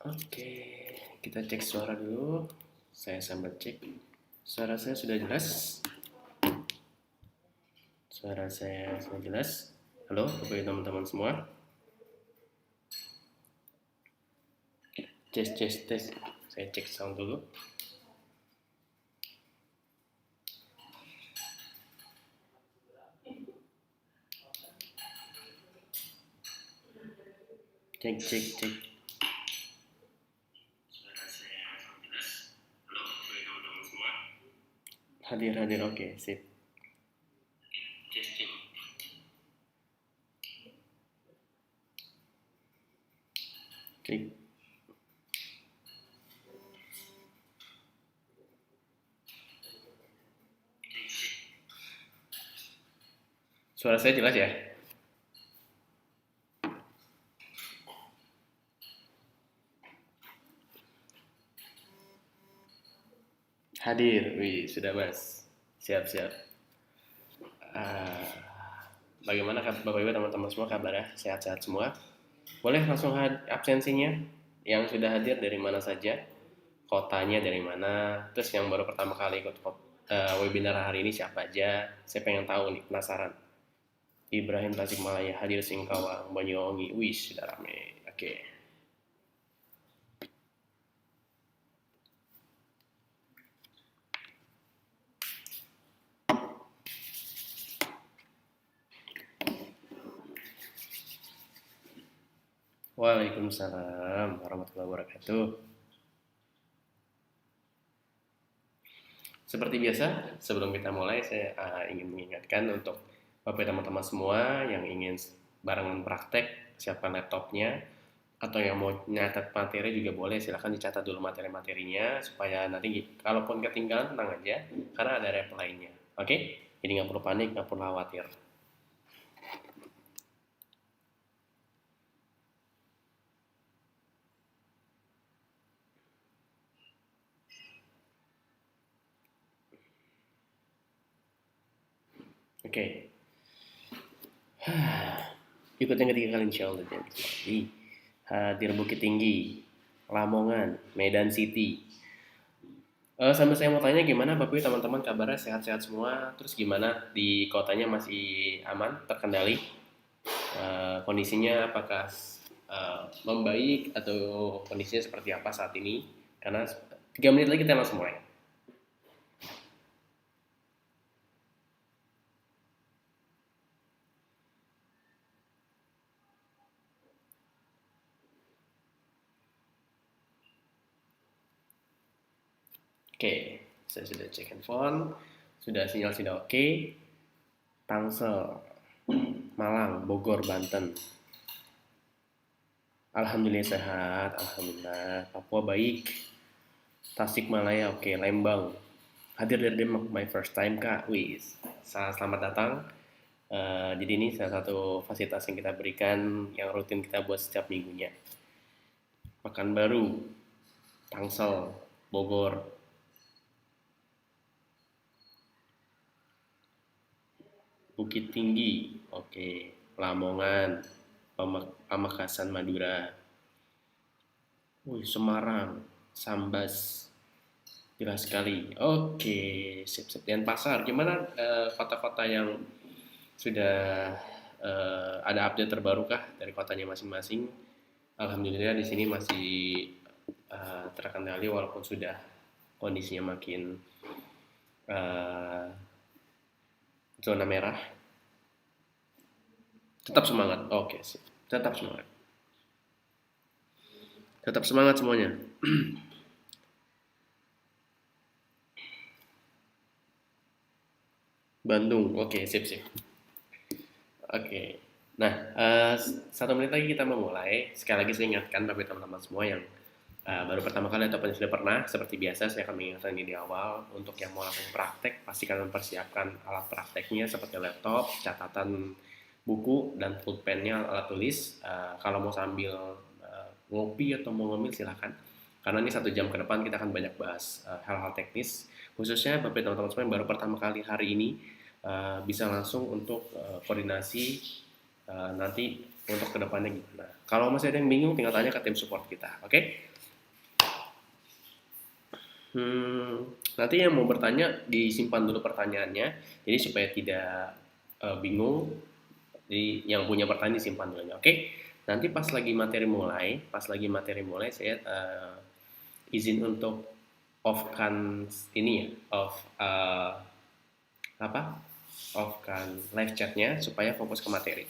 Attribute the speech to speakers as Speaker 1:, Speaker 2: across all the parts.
Speaker 1: Oke, kita cek suara dulu. Saya sambil cek. Suara saya sudah jelas? Suara saya sudah jelas? Halo, Bapak Ibu teman-teman semua. Tes, tes, tes. Saya cek sound dulu. Cek, cek, cek. Hadir, hadir. Oke, sip. Cek, cek. Cek. Suara saya jelas ya? Hadir, wih, sudah mas. Siap, siap. Ah, bagaimana Bapak Ibu teman-teman semua kabarnya? Sehat-sehat semua? Boleh langsung absensinya? Yang sudah hadir dari mana saja? Kotanya dari mana? Terus yang baru pertama kali ikut webinar hari ini siapa aja? Saya pengen tahu nih, penasaran. Ibrahim Tasikmalaya hadir Singkawang, Banyuwangi, wih sudah rame. Oke. Waalaikumsalam warahmatullahi wabarakatuh. Seperti biasa, sebelum kita mulai, saya ingin mengingatkan untuk Bapak teman-teman semua yang ingin barengan praktek, siapkan laptopnya, atau yang mau nyatat materi juga boleh, silahkan dicatat dulu materi-materinya, supaya nanti kalaupun ketinggalan tenang aja, karena ada reply-nya. Oke? Jadi nggak perlu panik, nggak perlu khawatir. Oke. Ikut yang ketiga kali insya Allah. Jadi, hadir Bukit Tinggi, Lamongan, Medan City. Sambil saya mau tanya gimana Bapak Ibu teman-teman kabarnya sehat-sehat semua. Terus gimana di kotanya masih aman, terkendali? Kondisinya apakah membaik atau kondisinya seperti apa saat ini? Karena 3 menit lagi kita langsung mulai. Oke, saya sudah cek handphone, sudah sinyal sudah oke. Tangsel, Malang, Bogor, Banten. Alhamdulillah sehat, alhamdulillah. Papua baik, Tasikmalaya oke, Lembang. Hadir dari Demak my first time Kak. Wis. Selamat datang. Jadi ini salah satu fasilitas yang kita berikan yang rutin kita buat setiap minggunya. Pekanbaru, Tangsel, Bogor, Bukit Tinggi, oke, Lamongan, Pamekasan, Madura, Semarang, Sambas, jelas sekali. Oke, sip-sip. Dan pasar, gimana kota-kota yang sudah ada update terbaru kah dari kotanya masing-masing? Alhamdulillah di sini masih terkendali walaupun sudah kondisinya makin uh, zona merah. Tetap semangat. Oke, sip. Tetap semangat. Tetap semangat semuanya. Bandung. Oke, sip, sip. Oke. Nah, 1 menit lagi kita memulai. Sekali lagi saya ingatkan bagi teman-teman semua yang baru pertama kali ataupun sudah pernah, seperti biasa saya akan mengingatkan ini di awal. Untuk yang mau langsung praktek, pastikan mempersiapkan alat prakteknya seperti laptop, catatan buku, dan pulpennya, alat tulis. Kalau mau sambil ngopi atau mau ngemil silahkan. Karena ini 1 jam ke depan kita akan banyak bahas hal-hal teknis. Khususnya bagi teman-teman semua yang baru pertama kali hari ini, bisa langsung untuk koordinasi nanti untuk kedepannya gimana. Kalau masih ada yang bingung tinggal tanya ke tim support kita, oke? Nanti yang mau bertanya disimpan dulu pertanyaannya, jadi supaya tidak bingung. Jadi yang punya pertanyaan disimpan dulu, oke? Nanti pas lagi materi mulai, saya izin untuk off-kan ini ya, apa? Off-kan live chatnya supaya fokus ke materi.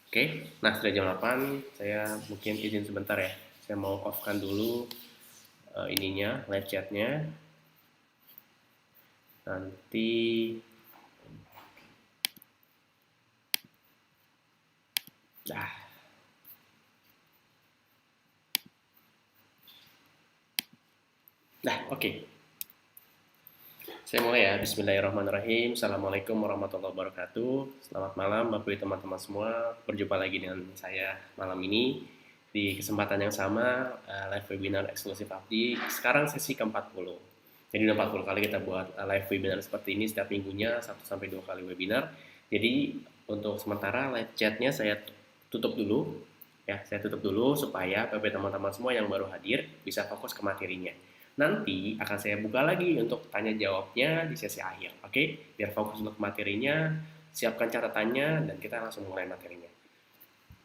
Speaker 1: Oke, nah sudah jam 8, saya mungkin izin sebentar ya. Saya mau off-kan dulu ininya, live chatnya. Nanti dah. Nah, oke. Saya mulai ya. Bismillahirrahmanirrahim. Assalamualaikum warahmatullahi wabarakatuh. Selamat malam Bapak Ibu teman-teman semua. Berjumpa lagi dengan saya malam ini di kesempatan yang sama, live webinar eksklusif Abdi. Sekarang sesi ke-40. Jadi udah 40 kali kita buat live webinar seperti ini setiap minggunya, 1-2 kali webinar. Jadi untuk sementara live chatnya saya tutup dulu. Ya, saya tutup dulu supaya Bapak teman-teman semua yang baru hadir bisa fokus ke materinya. Nanti akan saya buka lagi untuk tanya jawabnya di sesi akhir. Oke, biar fokus untuk materinya, siapkan catatannya dan kita langsung mulai materinya.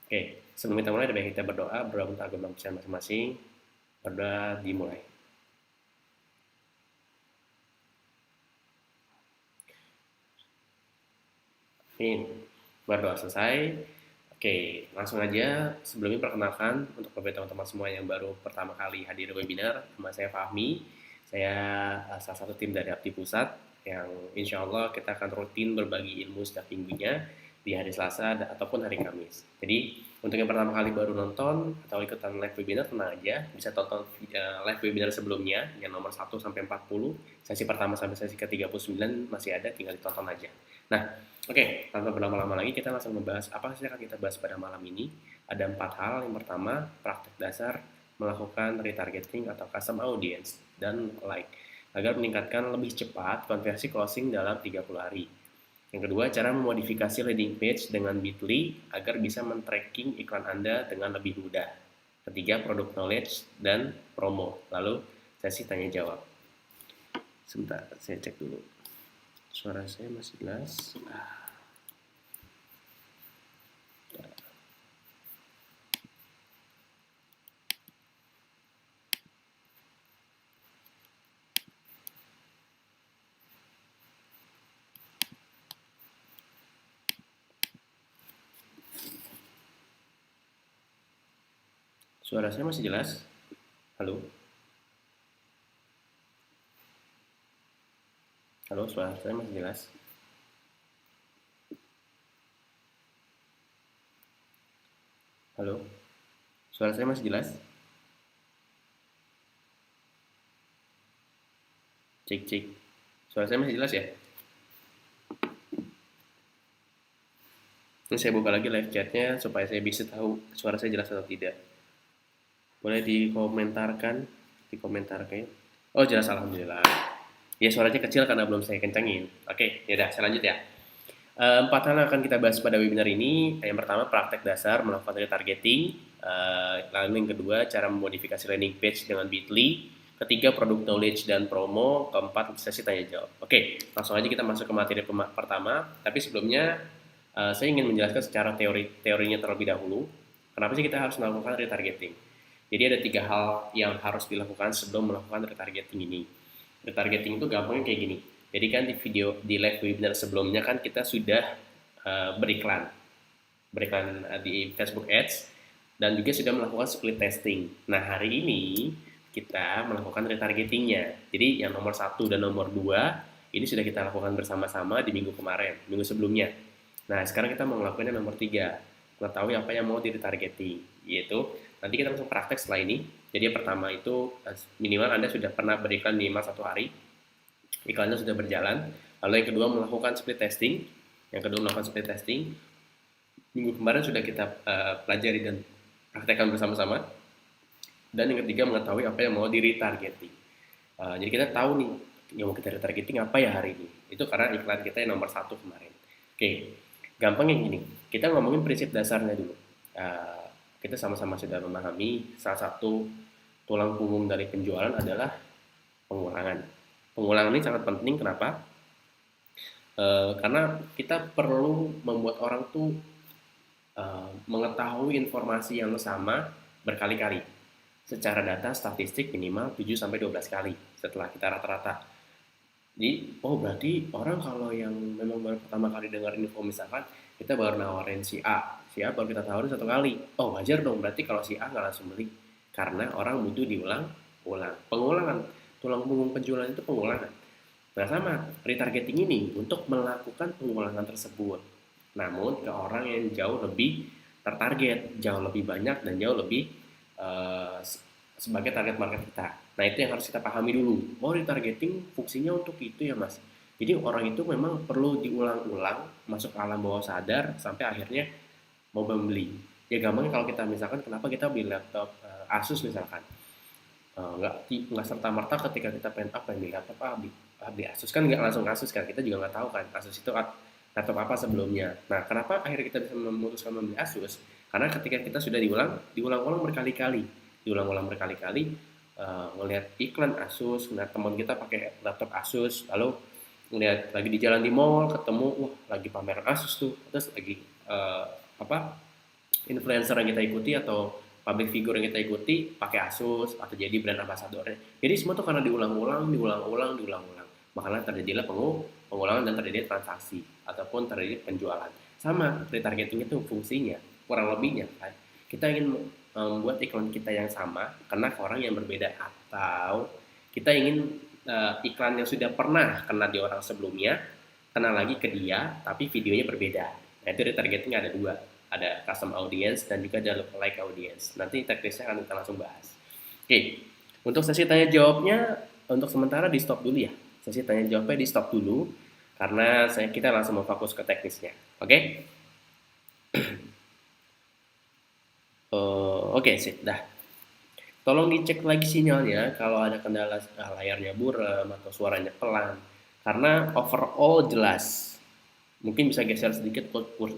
Speaker 1: Oke, sebelum kita mulai, kita berdoa minta agama masing-masing. Berdoa dimulai. Amin. Berdoa selesai. Oke, langsung aja. Sebelumnya perkenalkan untuk teman-teman semua yang baru pertama kali hadir webinar, nama saya Fahmi. Saya salah satu tim dari Abdi Pusat yang insya Allah kita akan rutin berbagi ilmu setiap minggunya di hari Selasa ataupun hari Kamis. Jadi untuk yang pertama kali baru nonton atau ikutan live webinar, tenang aja, bisa tonton live webinar sebelumnya yang nomor 1 sampai 40, sesi pertama sampai sesi ke-39 masih ada, tinggal ditonton aja. Nah, oke, tanpa berlama-lama lagi kita langsung membahas apa sih yang akan kita bahas pada malam ini. Ada 4 hal. Yang pertama, praktek dasar melakukan retargeting atau custom audience dan like agar meningkatkan lebih cepat konversi closing dalam 30 hari. Yang kedua, cara memodifikasi landing page dengan Bitly agar bisa men-tracking iklan Anda dengan lebih mudah. Ketiga, produk knowledge dan promo. Lalu, sesi tanya jawab. Sebentar, saya cek dulu. Suara saya masih jelas. Suara saya masih jelas? Halo? Halo, suara saya masih jelas? Halo? Suara saya masih jelas? Cek, cek. Suara saya masih jelas ya? Ini saya buka lagi live chatnya supaya saya bisa tahu suara saya jelas atau tidak. Boleh dikomentarkan? Oh, jelas, alhamdulillah. Ya, suaranya kecil karena belum saya kencangin. Oke, ya udah, saya lanjut ya. 4 hal yang akan kita bahas pada webinar ini. Yang pertama, praktek dasar melakukan retargeting. Lalu yang kedua, cara memodifikasi landing page dengan Bitly. Ketiga, produk knowledge dan promo. Keempat, sesi tanya jawab. Oke, langsung aja kita masuk ke materi pertama. Tapi sebelumnya, saya ingin menjelaskan secara teorinya terlebih dahulu. Kenapa sih kita harus melakukan retargeting? Jadi ada 3 hal yang harus dilakukan sebelum melakukan retargeting ini. Retargeting itu gampangnya kayak gini. Jadi kan di live webinar sebelumnya kan kita sudah beriklan di Facebook Ads dan juga sudah melakukan split testing. Nah, hari ini kita melakukan retargetingnya. Jadi yang nomor 1 dan nomor 2 ini sudah kita lakukan bersama-sama di minggu sebelumnya. Nah, sekarang kita mau melakukan yang nomor 3, mengetahui apa yang mau di retargeting, yaitu nanti kita langsung praktek setelah ini. Jadi yang pertama itu minimal Anda sudah pernah beriklan minimal 1 hari, iklannya sudah berjalan. Lalu yang kedua melakukan split testing. Minggu kemarin sudah kita pelajari dan praktekkan bersama-sama. Dan yang ketiga mengetahui apa yang mau di retargeting. Jadi kita tahu nih yang mau kita retargeting apa ya hari ini. Itu karena iklan kita yang nomor 1 kemarin. Oke, gampangnya gini. Kita ngomongin prinsip dasarnya dulu. Kita sama-sama sudah memahami salah satu tulang punggung dari penjualan adalah pengulangan. Pengulangan ini sangat penting, kenapa? Karena kita perlu membuat orang tuh mengetahui informasi yang sama berkali-kali. Secara data statistik minimal 7 sampai 12 kali setelah kita rata-rata. Jadi, oh berarti orang kalau yang memang baru pertama kali dengar info, misalkan kita baru nawarin si A baru kita tawarin satu kali. Oh wajar dong, berarti kalau si A nggak langsung beli. Karena orang butuh diulang-ulang. Pengulangan, tulang punggung penjualan itu pengulangan. Nah sama, retargeting ini untuk melakukan pengulangan tersebut. Namun ke orang yang jauh lebih tertarget, jauh lebih banyak dan jauh lebih eh, sebagai target market kita. Nah itu yang harus kita pahami dulu. Oh retargeting fungsinya untuk itu ya mas. Jadi orang itu memang perlu diulang-ulang masuk ke alam bawah sadar sampai akhirnya mau membeli. Ya gampangnya kalau kita misalkan kenapa kita beli laptop Asus misalkan. Nggak serta merta ketika kita pengen apa yang beli laptop beli Asus kan nggak langsung Asus kan, kita juga nggak tahu kan Asus itu laptop apa sebelumnya. Nah kenapa akhirnya kita bisa memutuskan membeli Asus, karena ketika kita sudah diulang-ulang berkali-kali, ngelihat iklan Asus, ngelihat teman kita pakai laptop Asus, lalu ngelihat lagi di jalan di mall ketemu wah lagi pameran Asus tuh, terus lagi apa influencer yang kita ikuti atau public figure yang kita ikuti pakai Asus atau jadi brand ambassadornya. Jadi semua tuh karena diulang-ulang, makanya terjadilah pengulangan dan terjadi transaksi ataupun terjadi penjualan. Sama retargeting itu fungsinya kurang lebihnya kan. Kita ingin membuat iklan kita yang sama kena ke orang yang berbeda, atau kita ingin iklan yang sudah pernah kena di orang sebelumnya kena lagi ke dia tapi videonya berbeda. Nah itu retargeting ada dua, ada custom audience dan juga ada lookalike audience. Nanti teknisnya akan kita langsung bahas. Oke, untuk sesi tanya jawabnya untuk sementara di stop dulu ya. Sesi tanya jawabnya di stop dulu karena kita langsung mau fokus ke teknisnya. Oke? Oke, sip, dah. Tolong dicek lagi sinyalnya kalau ada kendala layarnya buram atau suaranya pelan. Karena overall jelas. Mungkin bisa geser sedikit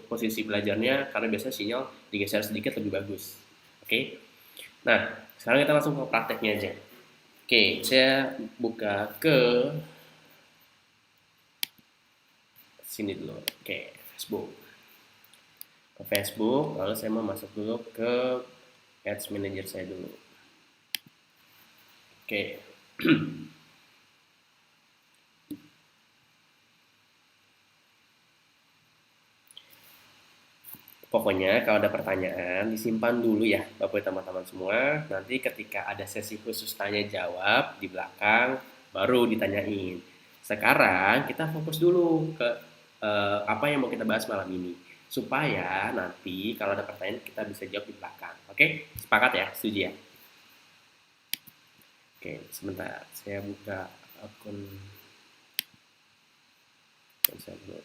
Speaker 1: posisi belajarnya karena biasanya sinyal digeser sedikit lebih bagus. Oke. Nah, sekarang kita langsung ke prakteknya aja. Oke, saya buka ke sini dulu. Oke, Facebook. Ke Facebook, lalu saya mau masuk dulu ke Ads Manager saya dulu. Oke. Pokoknya kalau ada pertanyaan disimpan dulu ya Bapak teman-teman semua. Nanti ketika ada sesi khusus tanya jawab di belakang baru ditanyain. Sekarang kita fokus dulu ke apa yang mau kita bahas malam ini, supaya nanti kalau ada pertanyaan kita bisa jawab di belakang. Oke? Sepakat ya? Setuju ya? Oke, sebentar saya buka akun saya dulu.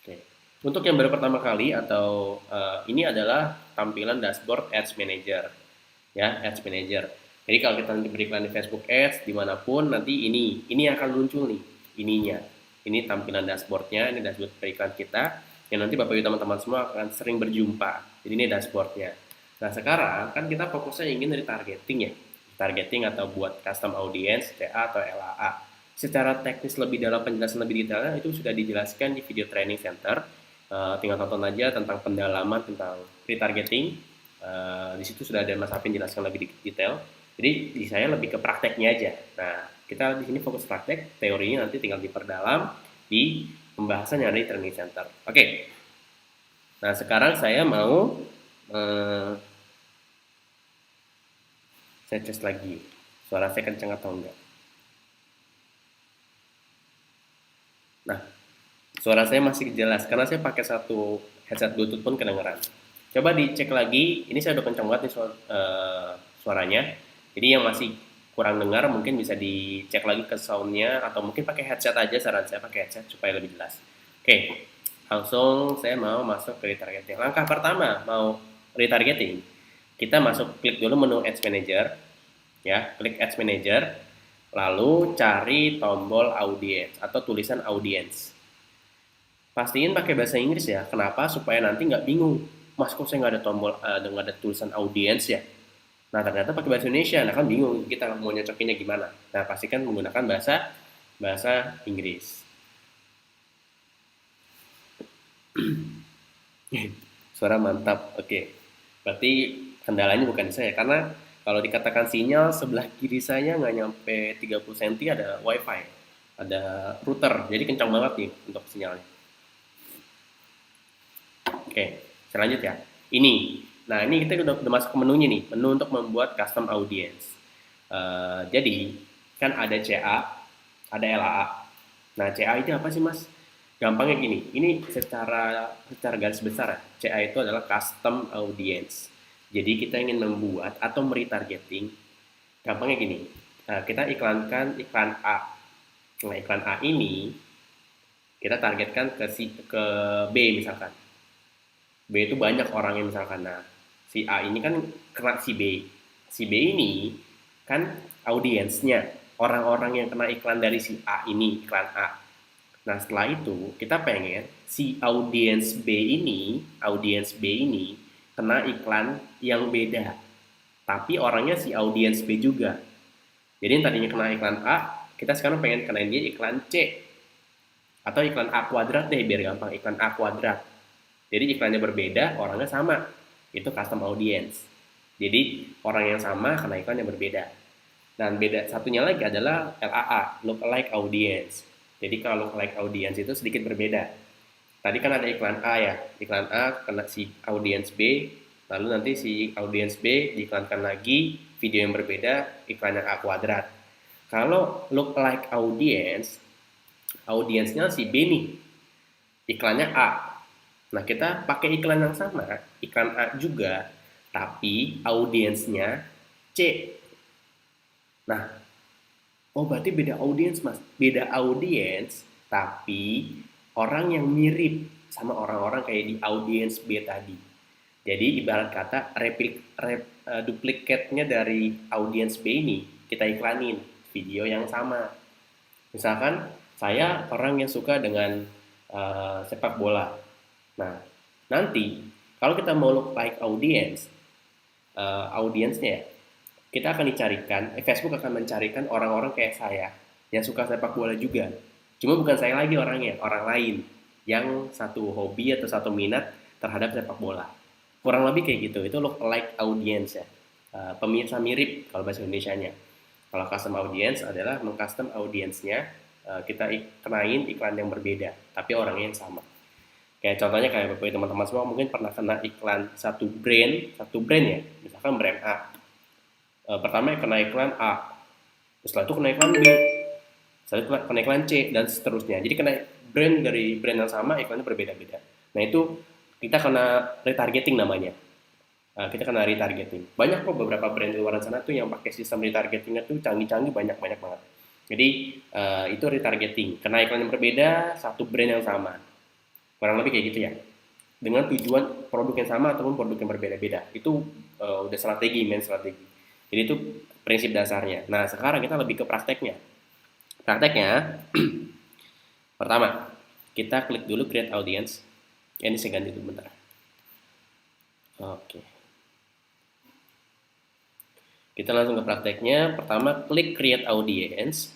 Speaker 1: Oke. Untuk yang baru pertama kali atau ini adalah tampilan dashboard Ads Manager, ya Ads Manager. Jadi kalau kita nanti beriklan di Facebook Ads dimanapun nanti ini akan muncul nih ininya. Ini tampilan dashboardnya, ini dashboard periklan kita yang nanti Bapak Ibu teman-teman semua akan sering berjumpa. Jadi ini dashboardnya. Nah sekarang kan kita fokusnya ingin dari targeting ya, targeting atau buat custom audience, CA atau LAA. Secara teknis lebih dalam, penjelasan lebih detailnya itu sudah dijelaskan di video training center. Tinggal tonton aja tentang pendalaman tentang retargeting. Di situ sudah ada Mas Apin jelaskan lebih detail. Jadi di saya lebih ke prakteknya aja. Nah, kita di sini fokus praktek, teorinya nanti tinggal diperdalam di pembahasan yang ada di training center. Oke. Nah, sekarang saya mau saya tes lagi. Suara saya kencang atau enggak? Nah, suara saya masih jelas karena saya pakai satu headset Bluetooth pun kedengeran. Coba dicek lagi. Ini saya udah kencang banget nih suaranya. Jadi yang masih kurang dengar mungkin bisa dicek lagi ke soundnya atau mungkin pakai headset aja, saran saya pakai headset supaya lebih jelas. Oke, langsung saya mau masuk ke retargeting. Langkah pertama mau retargeting, kita masuk klik dulu menu Ads Manager, ya klik Ads Manager, lalu cari tombol audience atau tulisan audience. Pastiin pakai bahasa Inggris ya. Kenapa? Supaya nanti nggak bingung. Mas kok saya nggak ada tombol, nggak ada tulisan audience ya? Nah, ternyata pakai bahasa Indonesia. Nah, kan bingung kita mau nyocokinnya gimana. Nah, pastikan menggunakan bahasa bahasa Inggris. Suara mantap. Oke. Berarti kendalanya bukan di saya karena kalau dikatakan sinyal sebelah kiri saya nggak nyampe 30 cm ada WiFi, ada router. Jadi kencang banget nih untuk sinyalnya. Oke, selanjut ya. Ini. Nah, ini kita udah masuk ke menunya nih, menu untuk membuat custom audience. Jadi, kan ada CA, ada LAA. Nah, CA itu apa sih, Mas? Gampangnya gini, ini secara garis besar ya, CA itu adalah custom audience. Jadi kita ingin membuat atau meretargeting, gampangnya gini, kita iklankan iklan A. Nah, iklan A ini kita targetkan ke B misalkan. B itu banyak orangnya misalkan. Nah, si A ini kan kena si B. Si B ini kan audiensnya, orang-orang yang kena iklan dari si A ini, iklan A. Nah, setelah itu kita pengen si audiens B ini kena iklan yang beda. Tapi orangnya si audiens B juga. Jadi yang tadinya kena iklan A, kita sekarang pengen kenain dia iklan C. Atau iklan A kuadrat deh, biar gampang. Iklan A kuadrat. Jadi iklannya berbeda, orangnya sama. Itu custom audience. Jadi orang yang sama kena iklan yang berbeda. Dan beda satunya lagi adalah LAA, lookalike audience. Jadi kalau lookalike audience itu sedikit berbeda. Tadi kan ada iklan A ya, iklan A kena si audience B, lalu nanti si audience B diiklankan lagi video yang berbeda, iklan yang A kuadrat. Kalau lookalike audience, audiensnya si B nih, iklannya A. Nah, kita pakai iklan yang sama, iklan A juga, tapi audiensnya C. Nah, oh berarti beda audiens, Mas. Beda audiens, tapi orang yang mirip sama orang-orang kayak di audiens B tadi. Jadi ibarat kata duplikatnya dari audiens B ini kita iklanin video yang sama. Misalkan saya orang yang suka dengan sepak bola. Nah, nanti kalau kita mau look like audience, audiensnya kita akan dicarikan, Facebook akan mencarikan orang-orang kayak saya yang suka sepak bola juga. Cuma bukan saya lagi orangnya, orang lain yang satu hobi atau satu minat terhadap sepak bola. Kurang lebih kayak gitu, itu look like audience ya. Pemirsa mirip kalau bahasa Indonesianya. Kalau custom audience adalah mengcustom audiensnya, kita kenain iklan yang berbeda, tapi orangnya yang sama. Kayak contohnya kayak Bapak teman-teman semua mungkin pernah kena iklan satu brand ya, misalkan brand A. Pertama kena iklan A, setelah itu kena iklan B, setelah itu kena iklan C, dan seterusnya. Jadi kena brand dari brand yang sama, iklannya berbeda-beda. Nah itu kita kena retargeting namanya. Kita kena retargeting. Banyak kok beberapa brand di luar sana tuh yang pakai sistem retargetingnya tuh canggih-canggih, banyak-banyak banget. Jadi itu retargeting. Kena iklan yang berbeda, satu brand yang sama. Kurang lebih kayak gitu ya. Dengan tujuan produk yang sama ataupun produk yang berbeda-beda. Itu udah strategi, main strategi. Jadi itu prinsip dasarnya. Nah, sekarang kita lebih ke prakteknya. Prakteknya, pertama, kita klik dulu create audience. Ini saya ganti dulu bentar. Oke. Kita langsung ke prakteknya. Pertama, klik create audience.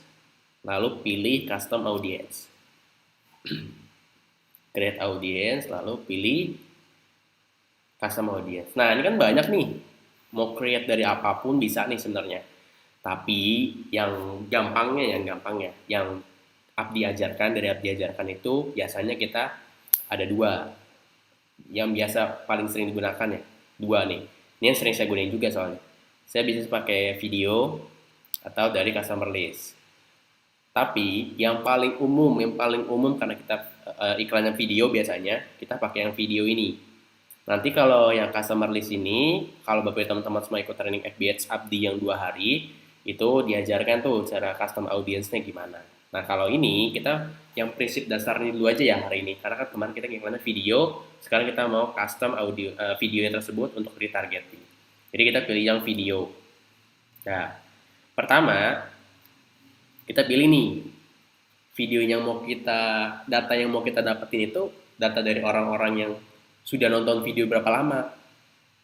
Speaker 1: Lalu pilih custom audience. Create audience, lalu pilih custom audience. Nah, ini kan banyak nih. Mau create dari apapun bisa nih sebenarnya. Tapi yang gampangnya, yang Abdi ajarkan itu biasanya kita ada dua. Yang biasa paling sering digunakan ya, dua nih. Ini yang sering saya gunain juga soalnya. Saya bisa pakai video atau dari customer list. Tapi yang paling umum karena kita iklannya video biasanya, kita pakai yang video ini. Nanti kalau yang customer list ini, kalau Bapak teman-teman semua ikut training FBH Abdi yang 2 hari, itu diajarkan tuh cara custom audience-nya gimana. Nah kalau ini kita yang prinsip dasarnya dulu aja ya hari ini, karena kan kemarin kita iklannya video, sekarang kita mau custom audio video tersebut untuk retargeting. Jadi kita pilih yang video. Nah, pertama kita pilih nih video yang data yang mau kita dapetin itu data dari orang-orang yang sudah nonton video berapa lama.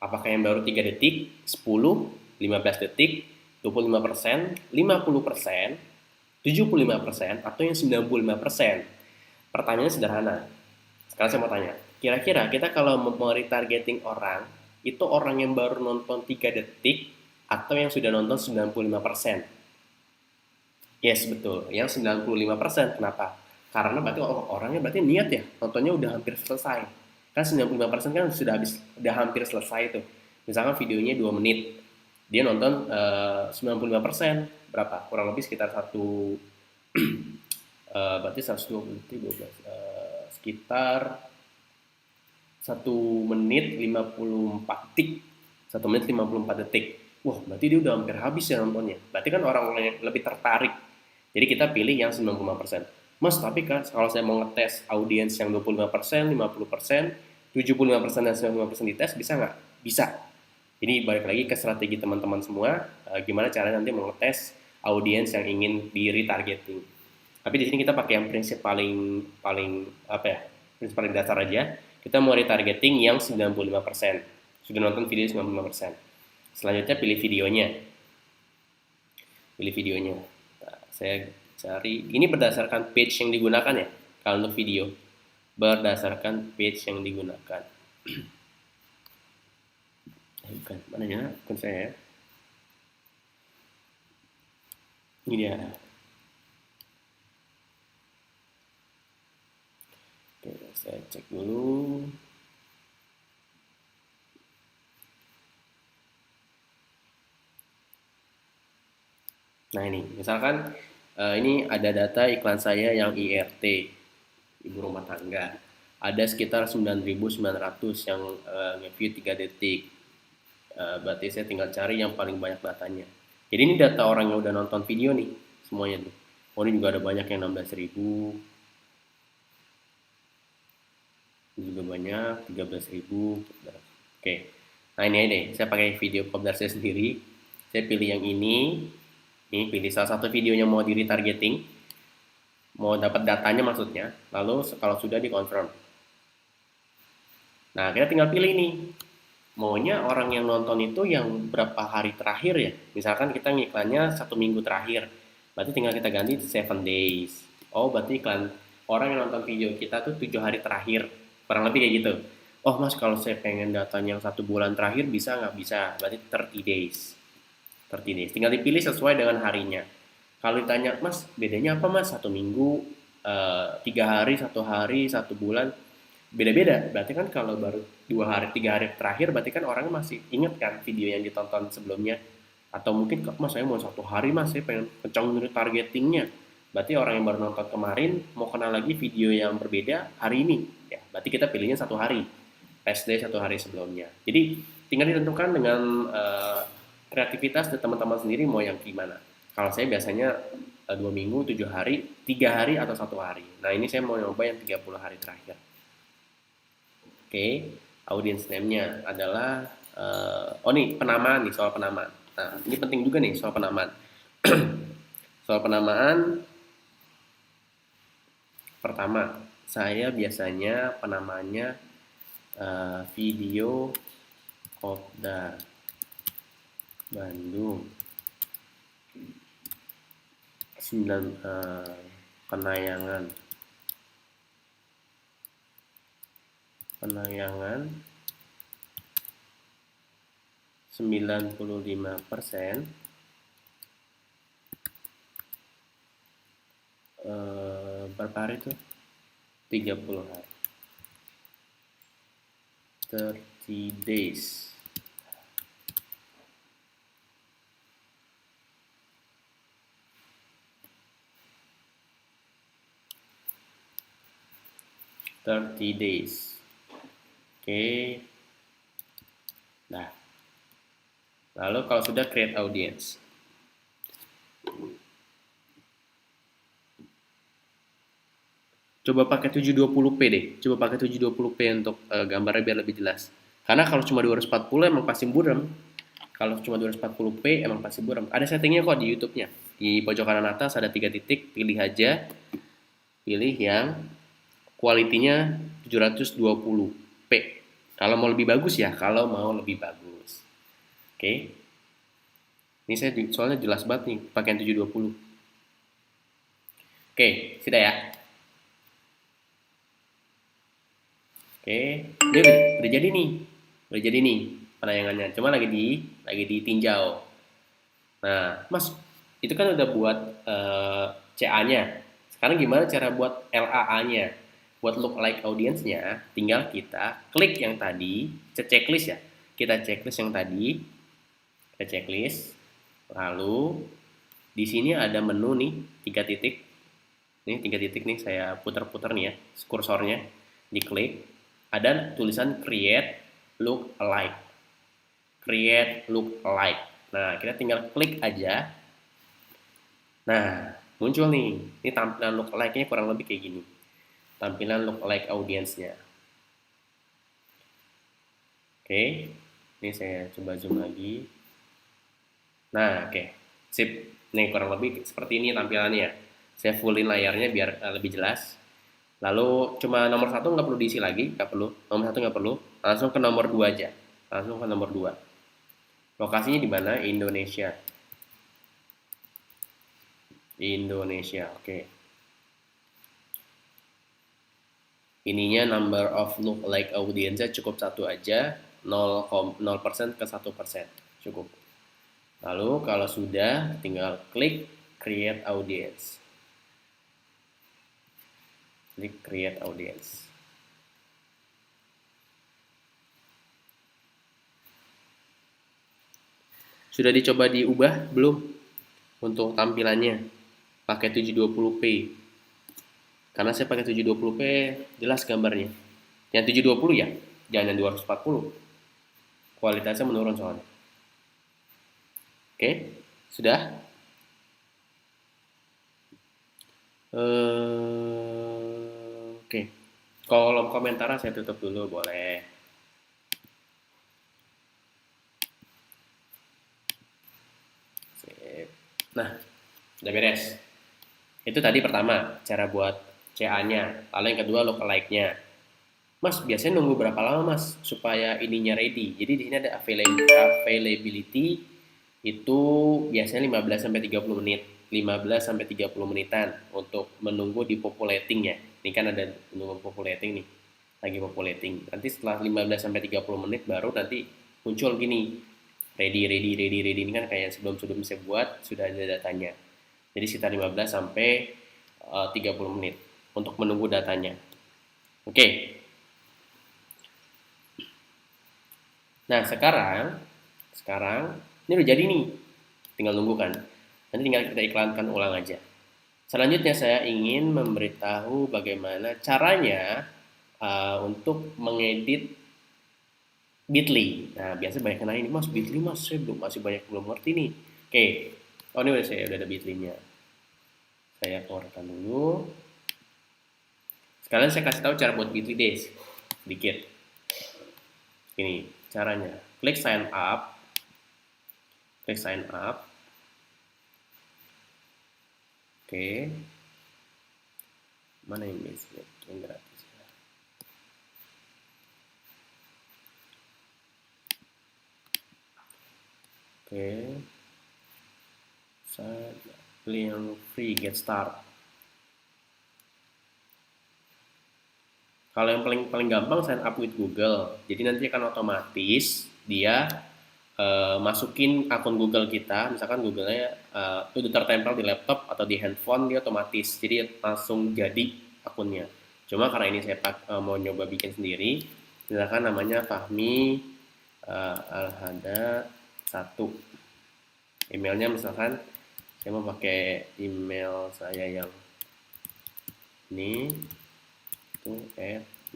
Speaker 1: Apakah yang baru 3 detik, 10, 15 detik, 25%, 50%, 75%, atau yang 95%. Pertanyaannya sederhana. Sekarang saya mau tanya, kira-kira kita kalau mau retargeting orang, itu orang yang baru nonton 3 detik atau yang sudah nonton 95%? Yes, betul. Yang 95%. Kenapa? Karena berarti orangnya berarti niat ya, nontonnya udah hampir selesai. Kan 95% kan sudah habis, udah hampir selesai tuh. Misalkan videonya 2 menit, dia nonton 95%, berapa? Kurang lebih sekitar berarti 120 detik, 12, sekitar 1 menit 54 detik. 1 menit 54 detik. Wah, berarti dia udah hampir habis ya nontonnya. Berarti kan orang-orang yang lebih tertarik. Jadi kita pilih yang 95%. Mas, tapi kan kalau saya mau ngetes audiens yang 25%, 50%, 75% dan 95% dites, bisa nggak? Bisa. Jadi balik lagi ke strategi teman-teman semua, gimana caranya nanti mengetes audiens yang ingin di retargeting. Tapi di sini kita pakai yang prinsip paling paling apa ya? Prinsip paling dasar aja. Kita mau retargeting yang 95%. Sudah nonton video 95%. Selanjutnya pilih videonya. Pilih videonya. Nah, saya cari, ini berdasarkan page yang digunakan ya. Kalau untuk video, berdasarkan page yang digunakan. Bukan, mananya? Bukan saya ya. Ini dia. Oke, saya cek dulu. Nah ini, misalkan ini ada data iklan saya yang IRT, ibu rumah tangga. Ada sekitar 9.900 yang nge-view 3 detik. Berarti saya tinggal cari yang paling banyak datanya. Jadi ini data orang yang udah nonton video nih, semuanya nih. Oh ini juga ada banyak yang 16.000, ini juga banyak 13.000. Oke, nah ini deh, saya pakai video Kopdar saya sendiri. Saya pilih yang ini pilih salah satu videonya mau di retargeting, mau dapat datanya maksudnya. Lalu kalau sudah dikonfirm, nah kita tinggal pilih nih, maunya orang yang nonton itu yang berapa hari terakhir ya. Misalkan kita ngiklannya 1 minggu terakhir, berarti tinggal kita ganti 7 days. Oh berarti iklan orang yang nonton video kita tuh 7 hari terakhir, kurang lebih kayak gitu. Oh mas, kalau saya pengen datanya yang 1 bulan terakhir bisa nggak? Bisa, berarti 30 days. 30 days tinggal dipilih sesuai dengan harinya. Kalau ditanya mas bedanya apa mas, 1 minggu, 3 hari, 1 hari, 1 bulan, beda-beda. Berarti kan kalau baru 2 hari 3 hari terakhir, berarti kan orang masih inget kan video yang ditonton sebelumnya. Atau mungkin mas saya mau 1 hari mas, saya pengen kencang targetingnya, berarti orang yang baru nonton kemarin mau kenal lagi video yang berbeda hari ini ya, berarti kita pilihnya 1 hari, test day 1 hari sebelumnya. Jadi tinggal ditentukan dengan kreativitas dan teman-teman sendiri mau yang gimana. Kalau saya biasanya 2 minggu, 7 hari, 3 hari, atau 1 hari. Nah ini saya mau nyoba yang 30 hari terakhir. Oke, audience name-nya adalah oh nih penamaan nih, soal penamaan. Nah ini penting juga nih soal penamaan. Soal penamaan, pertama saya biasanya penamanya video Kopdar Bandung 9 penayangan 95%, berapa hari tuh? 30 hari, 30 days. Oke. Nah, lalu kalau sudah create audience, coba pakai 720p deh. Coba pakai 720p untuk gambarnya biar lebih jelas. Karena kalau cuma 240 emang pasti buram. Kalau cuma 240p emang pasti buram. Ada settingnya kok di YouTube-nya. Di pojok kanan atas ada 3 titik, pilih aja. Pilih yang kualitinya 720p. Kalau mau lebih bagus ya, kalau mau lebih bagus. Oke. Ini saya soalnya jelas banget nih pakaian 720. Oke, sudah ya. Oke, dia udah jadi nih. Udah jadi nih penayangannya. Cuma lagi ditinjau. Nah, Mas, itu kan udah buat CA-nya. Sekarang gimana cara buat LAA-nya? Buat look like audience-nya, tinggal kita klik yang tadi, checklist ya. Kita checklist yang tadi, kita checklist. Lalu di sini ada menu nih, 3 titik. Nih 3 titik nih saya putar-putar nih ya, kursornya. Diklik, ada tulisan create look alike. Create look alike. Nah, kita tinggal klik aja. Nah, muncul nih. Ini tampilan lookalike-nya kurang lebih kayak gini. Tampilan lookalike audience-nya. Oke. Ini saya coba zoom lagi. Nah, oke. Sip. Nih kurang lebih seperti ini tampilannya. Saya fullin layarnya biar lebih jelas. Lalu cuma nomor satu nggak perlu diisi lagi, nggak perlu. Nomor satu nggak perlu. Langsung ke nomor 2 aja. Langsung ke nomor 2. Lokasinya di mana? Indonesia. Indonesia. Oke. Ininya number of lookalike audience cukup satu aja, 0% ke 1%, cukup. Lalu kalau sudah tinggal klik create audience. Klik create audience. Sudah dicoba diubah belum untuk tampilannya pakai 720p? Karena saya pakai 720p jelas gambarnya. Yang 720 ya, jangan yang 240. Kualitasnya menurun soalnya. Oke, sudah? Oke. Kolom komentar saya tutup dulu boleh. Sip. Nah, udah beres. Itu tadi pertama, cara buat CA-nya. Lalu yang kedua lookalike-nya. Mas, biasanya nunggu berapa lama Mas supaya ininya ready? Jadi di sini ada availability itu biasanya 15 sampai 30 menit. 15 sampai 30 menitan untuk menunggu di populating ya. Ini kan ada menunggu populating nih. Lagi populating. Nanti setelah 15 sampai 30 menit baru nanti muncul gini. Ready, ready, ready, ready. Ini kan kayak sebelum-sebelum saya buat sudah ada datanya. Jadi sekitar 15 sampai 30 menit untuk menunggu datanya. Oke. Nah, sekarang ini udah jadi nih. Tinggal nunggu kan. Nanti tinggal kita iklankan ulang aja. Selanjutnya saya ingin memberitahu bagaimana caranya untuk mengedit Bitly. Nah, biasa banyak yang nanya ini, Mas, Bitly Mas, saya belum ngerti nih. Oke. Oh, ini udah ada Bitly-nya. Saya keluarkan dulu. Sekalian saya kasih tahu cara buat Bitly deh. Sedikit. Ini caranya. Klik sign up. Klik sign up. Oke. Mana yang basic? Yang gratis ya. Oke. Saya pilih yang free get start. Kalau yang paling gampang sign up with Google. Jadi nanti akan otomatis dia masukin akun Google kita, misalkan Google-nya udah tertempel di laptop atau di handphone, dia otomatis. Jadi langsung jadi akunnya. Cuma karena ini saya mau nyoba bikin sendiri, misalkan namanya Fahmi Alhada 1. Emailnya misalkan saya mau pakai email saya yang ini itu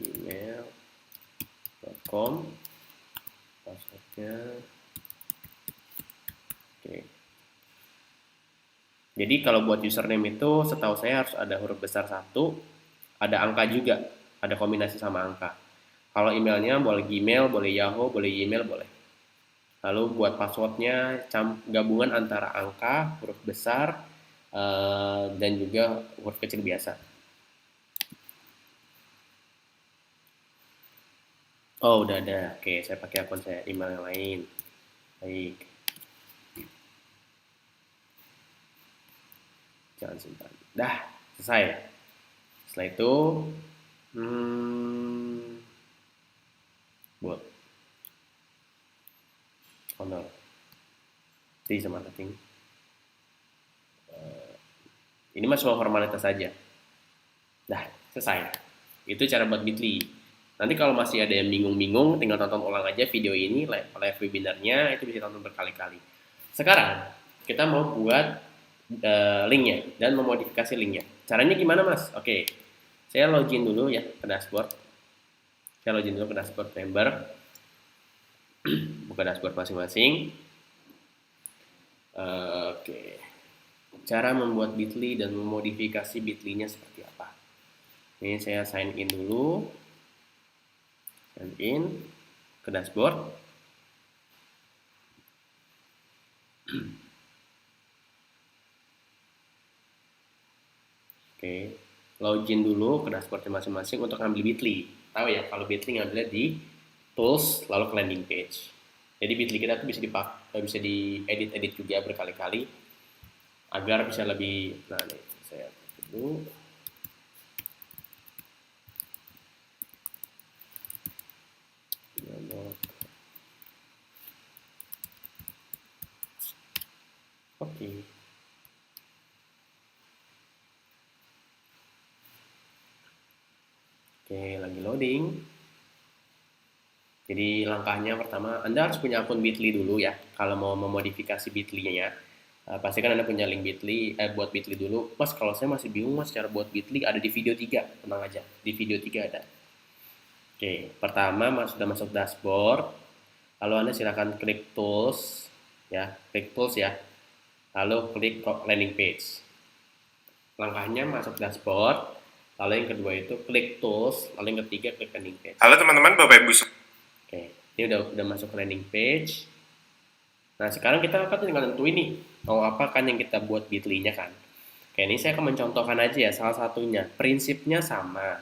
Speaker 1: @gmail.com, passwordnya. Oke. Jadi kalau buat username itu setahu saya harus ada huruf besar 1, ada angka juga, ada kombinasi sama angka. Kalau emailnya boleh Gmail, boleh Yahoo, boleh email, boleh. Lalu buat passwordnya gabungan antara angka, huruf besar, dan juga huruf kecil biasa. Oh, udah ada. Oke, saya pakai akun saya email yang lain. Baik. Jangan simpan. Dah, selesai. Setelah itu, buat honor. Jadi marketing. Ini mah cuma formalitas saja. Dah, selesai. Itu cara buat Bitly. Nanti kalau masih ada yang bingung-bingung, tinggal tonton ulang aja video ini, live webinarnya, itu bisa tonton berkali-kali. Sekarang, kita mau buat linknya dan memodifikasi linknya. Caranya gimana, Mas? Oke, saya login dulu ya ke dashboard. Saya login dulu ke dashboard member. Buka dashboard masing-masing. Oke. Cara membuat Bitly dan memodifikasi Bitly-nya seperti apa? Ini saya sign in dulu. Sign in ke dashboard. Oke, login dulu ke dashboard masing-masing untuk ngambil Bitly. Tahu ya, kalau Bitly ngambilnya di tools lalu ke landing page. Jadi Bitly kita tuh bisa diedit juga berkali-kali agar bisa lebih. Nah, nih saya dulu. Oke. Oke, lagi loading. Jadi langkahnya pertama, Anda harus punya akun Bitly dulu ya. Kalau mau memodifikasi Bitly-nya, pastikan Anda punya link Bitly, buat Bitly dulu. Mas, kalau saya masih bingung Mas, cara buat Bitly ada di video 3, tenang aja. Di video 3 ada. Oke, pertama sudah masuk dashboard, lalu Anda silakan klik tools, ya, klik tools ya, lalu klik landing page. Langkahnya masuk dashboard, lalu yang kedua itu klik tools, lalu yang ketiga klik landing page.
Speaker 2: Halo teman-teman, Bapak Ibu.
Speaker 1: Oke, ini udah masuk landing page. Nah, sekarang kita akan tinggal tentuin nih, mau apa kan yang kita buat Bitly-nya kan. Oke, ini saya akan mencontohkan aja ya salah satunya. Prinsipnya sama,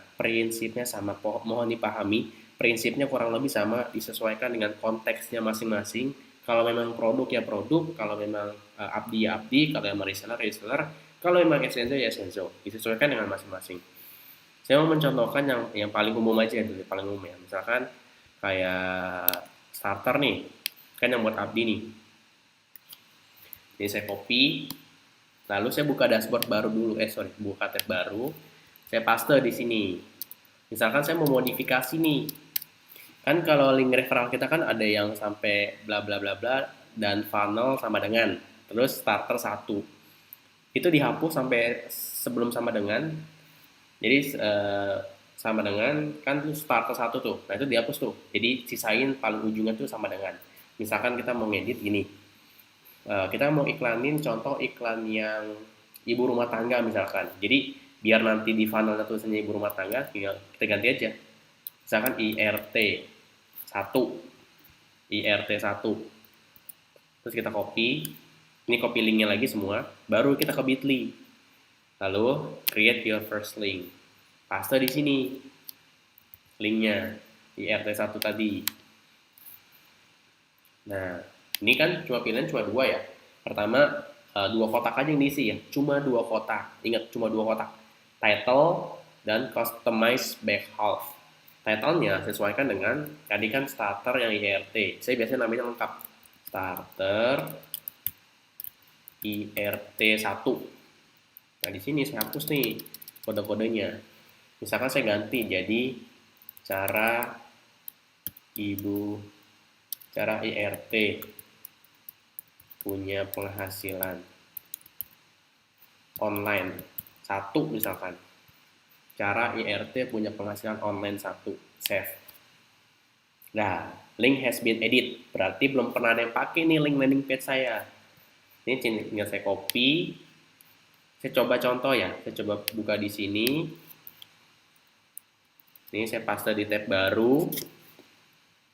Speaker 1: mohon dipahami. Prinsipnya kurang lebih sama, disesuaikan dengan konteksnya masing-masing. Kalau memang produk ya produk, kalau memang abdi ya abdi, kalau memang reseller ya reseller, kalau memang Exenso ya Exenso. Disesuaikan dengan masing-masing. Saya mau mencontohkan yang paling umum aja dulu, paling umum ya. Misalkan kayak starter nih, kan yang buat abdi nih. Ini saya copy, lalu saya buka dashboard baru dulu, buka tab baru, saya paste di sini. Misalkan saya mau modifikasi nih, kan kalau link referral kita kan ada yang sampai bla bla bla bla dan funnel sama dengan, terus starter 1 itu dihapus sampai sebelum sama dengan. Jadi sama dengan kan tuh starter 1 tuh, nah itu dihapus tuh, jadi sisain paling ujungnya tuh sama dengan. Misalkan kita mau ngedit gini, kita mau iklanin contoh iklan yang ibu rumah tangga misalkan, jadi biar nanti di funnelnya tulisannya ibu rumah tangga, tinggal kita ganti aja, misalkan IRT1 terus kita copy, ini copy linknya lagi semua, baru kita ke Bitly, lalu create your first link, paste di sini linknya IRT1 tadi. Nah, ini kan pilihan cuma 2 ya. Pertama 2 kotak aja yang diisi ya, cuma 2 kotak. Ingat, cuma 2 kotak. Title dan customize back half. Title-nya sesuaikan dengan tadi kan starter yang IRT. Saya biasanya namanya lengkap. Starter IRT1. Nah, di sini saya hapus nih kode-kodenya. Misalkan saya ganti jadi cara IRT punya penghasilan online 1 misalkan. Cara IRT punya penghasilan online 1, save. Nah, link has been edit, berarti belum pernah ada yang pakai nih link landing page saya. Ini tinggal saya copy. Saya coba contoh ya, saya coba buka di sini. Ini saya paste di tab baru.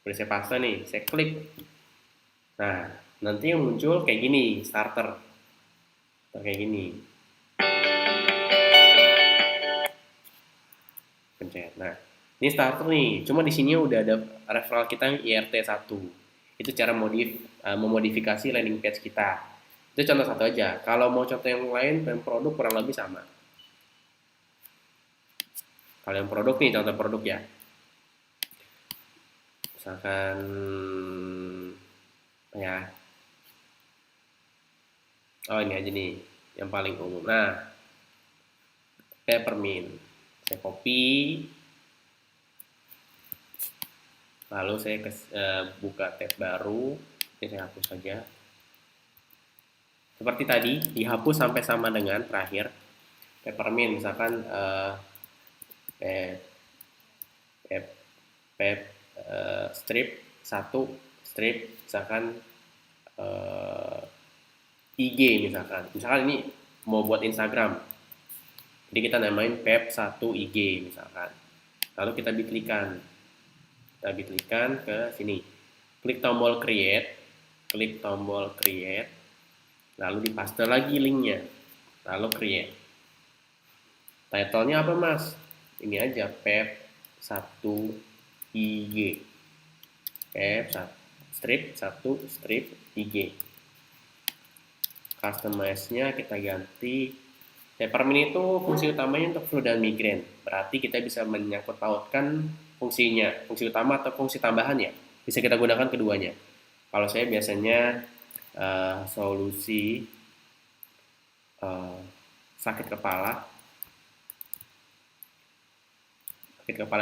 Speaker 1: Udah saya paste nih, saya klik. Nah, nanti yang muncul kayak gini, starter. Kayak gini. Pencet. Nah, ini starter nih. Cuma di sini udah ada referral kita yang IRT1. Itu cara memodifikasi landing page kita. Itu contoh satu aja. Kalau mau contoh yang lain, yang produk kurang lebih sama. Kalau yang produk nih, contoh produk ya. Misalkan ya, oh ini aja nih, yang paling umum. Nah, peppermint. Saya copy, lalu saya buka tab baru. Ini saya hapus saja. Seperti tadi, dihapus sampai sama dengan terakhir. Peppermint, misalkan pep, pep, pep, strip, satu strip, misalkan IG misalkan. Misalkan ini mau buat Instagram. Jadi kita namain pep 1 IG misalkan. Lalu kita bitlikan. Kita bitlikan ke sini. Klik tombol create, lalu dipaste lagi linknya, lalu create. Title-nya apa mas? Ini aja, pep 1 IG. Pep 1 strip IG. Customize-nya kita ganti. Peppermint itu fungsi utamanya untuk flu dan migrain. Berarti kita bisa menyangkut pautkan fungsinya, fungsi utama atau fungsi tambahan ya. Bisa kita gunakan keduanya. Kalau saya biasanya solusi sakit kepala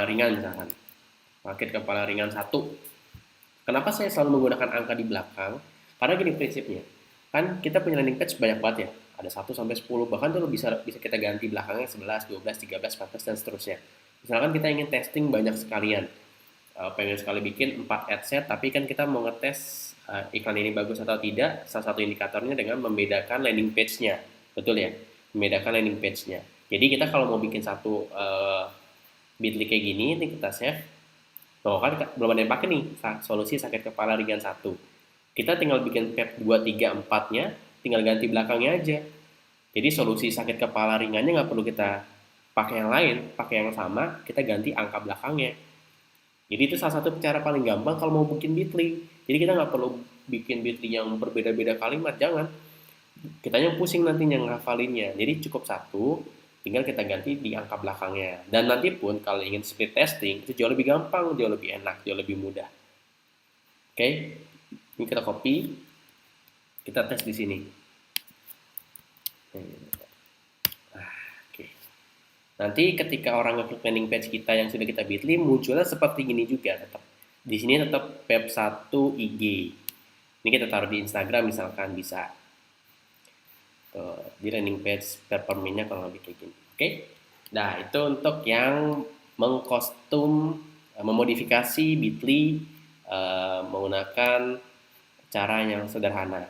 Speaker 1: ringan misalkan. Sakit kepala ringan 1. Kenapa saya selalu menggunakan angka di belakang? Karena gini prinsipnya. Kan kita punya landing page banyak banget ya. Ada 1 sampai 10, bahkan tuh bisa kita ganti belakangnya 11, 12, 13, 14 dan seterusnya. Misalkan kita ingin testing banyak sekalian. Pengen sekali bikin 4 ad set, tapi kan kita mau ngetes iklan ini bagus atau tidak. Salah satu indikatornya dengan membedakan landing page-nya. Betul ya? Membedakan landing page-nya. Jadi kita kalau mau bikin satu Bitly kayak gini, ini kita save. Tuh kan belum ada yang pakai nih, solusi sakit kepala ringan 1. Kita tinggal bikin pep 2, 3, 4-nya, tinggal ganti belakangnya aja. Jadi solusi sakit kepala ringannya nggak perlu kita pakai yang lain, pakai yang sama, kita ganti angka belakangnya. Jadi itu salah satu cara paling gampang kalau mau bikin Bitly. Jadi kita nggak perlu bikin Bitly yang berbeda-beda kalimat, jangan. Kitanya pusing nantinya ngafalinnya. Jadi cukup satu, tinggal kita ganti di angka belakangnya. Dan nanti pun kalau ingin split testing, itu jauh lebih gampang, jauh lebih enak, jauh lebih mudah. Oke, ini kita copy, kita tes di sini. Oke. Nanti ketika orang ngeklik landing page kita yang sudah kita bitly, munculnya seperti gini juga tetap. Di sini tetap pep 1 IG. Ini kita taruh di Instagram misalkan bisa. Tuh, di landing page peppermint-nya kalau lebih kayak gini. Oke. Nah, itu untuk yang mengkostum, memodifikasi bitly menggunakan cara yang sederhana.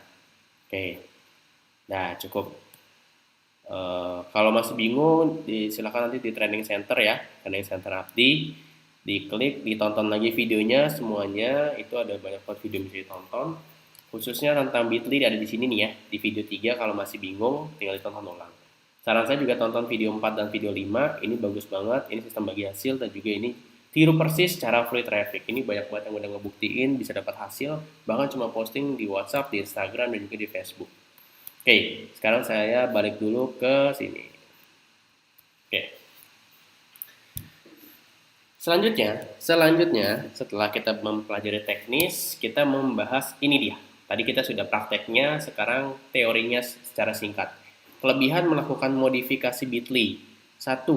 Speaker 1: Oke. Nah, cukup. Kalau masih bingung, silakan nanti di training center ya, training center Abdi, diklik, ditonton lagi videonya semuanya, itu ada banyak banget video yang bisa ditonton. Khususnya tentang Bitly ada di sini nih ya, di video 3 kalau masih bingung, tinggal ditonton ulang. Saran saya juga tonton video 4 dan video 5, ini bagus banget, ini sistem bagi hasil dan juga ini tiru persis cara free traffic. Ini banyak banget yang udah ngebuktiin bisa dapat hasil, bahkan cuma posting di WhatsApp, di Instagram, dan juga di Facebook. Oke, sekarang saya balik dulu ke sini. Oke. Selanjutnya, setelah kita mempelajari teknis, kita membahas ini dia. Tadi kita sudah prakteknya, sekarang teorinya secara singkat. Kelebihan melakukan modifikasi Bitly. 1.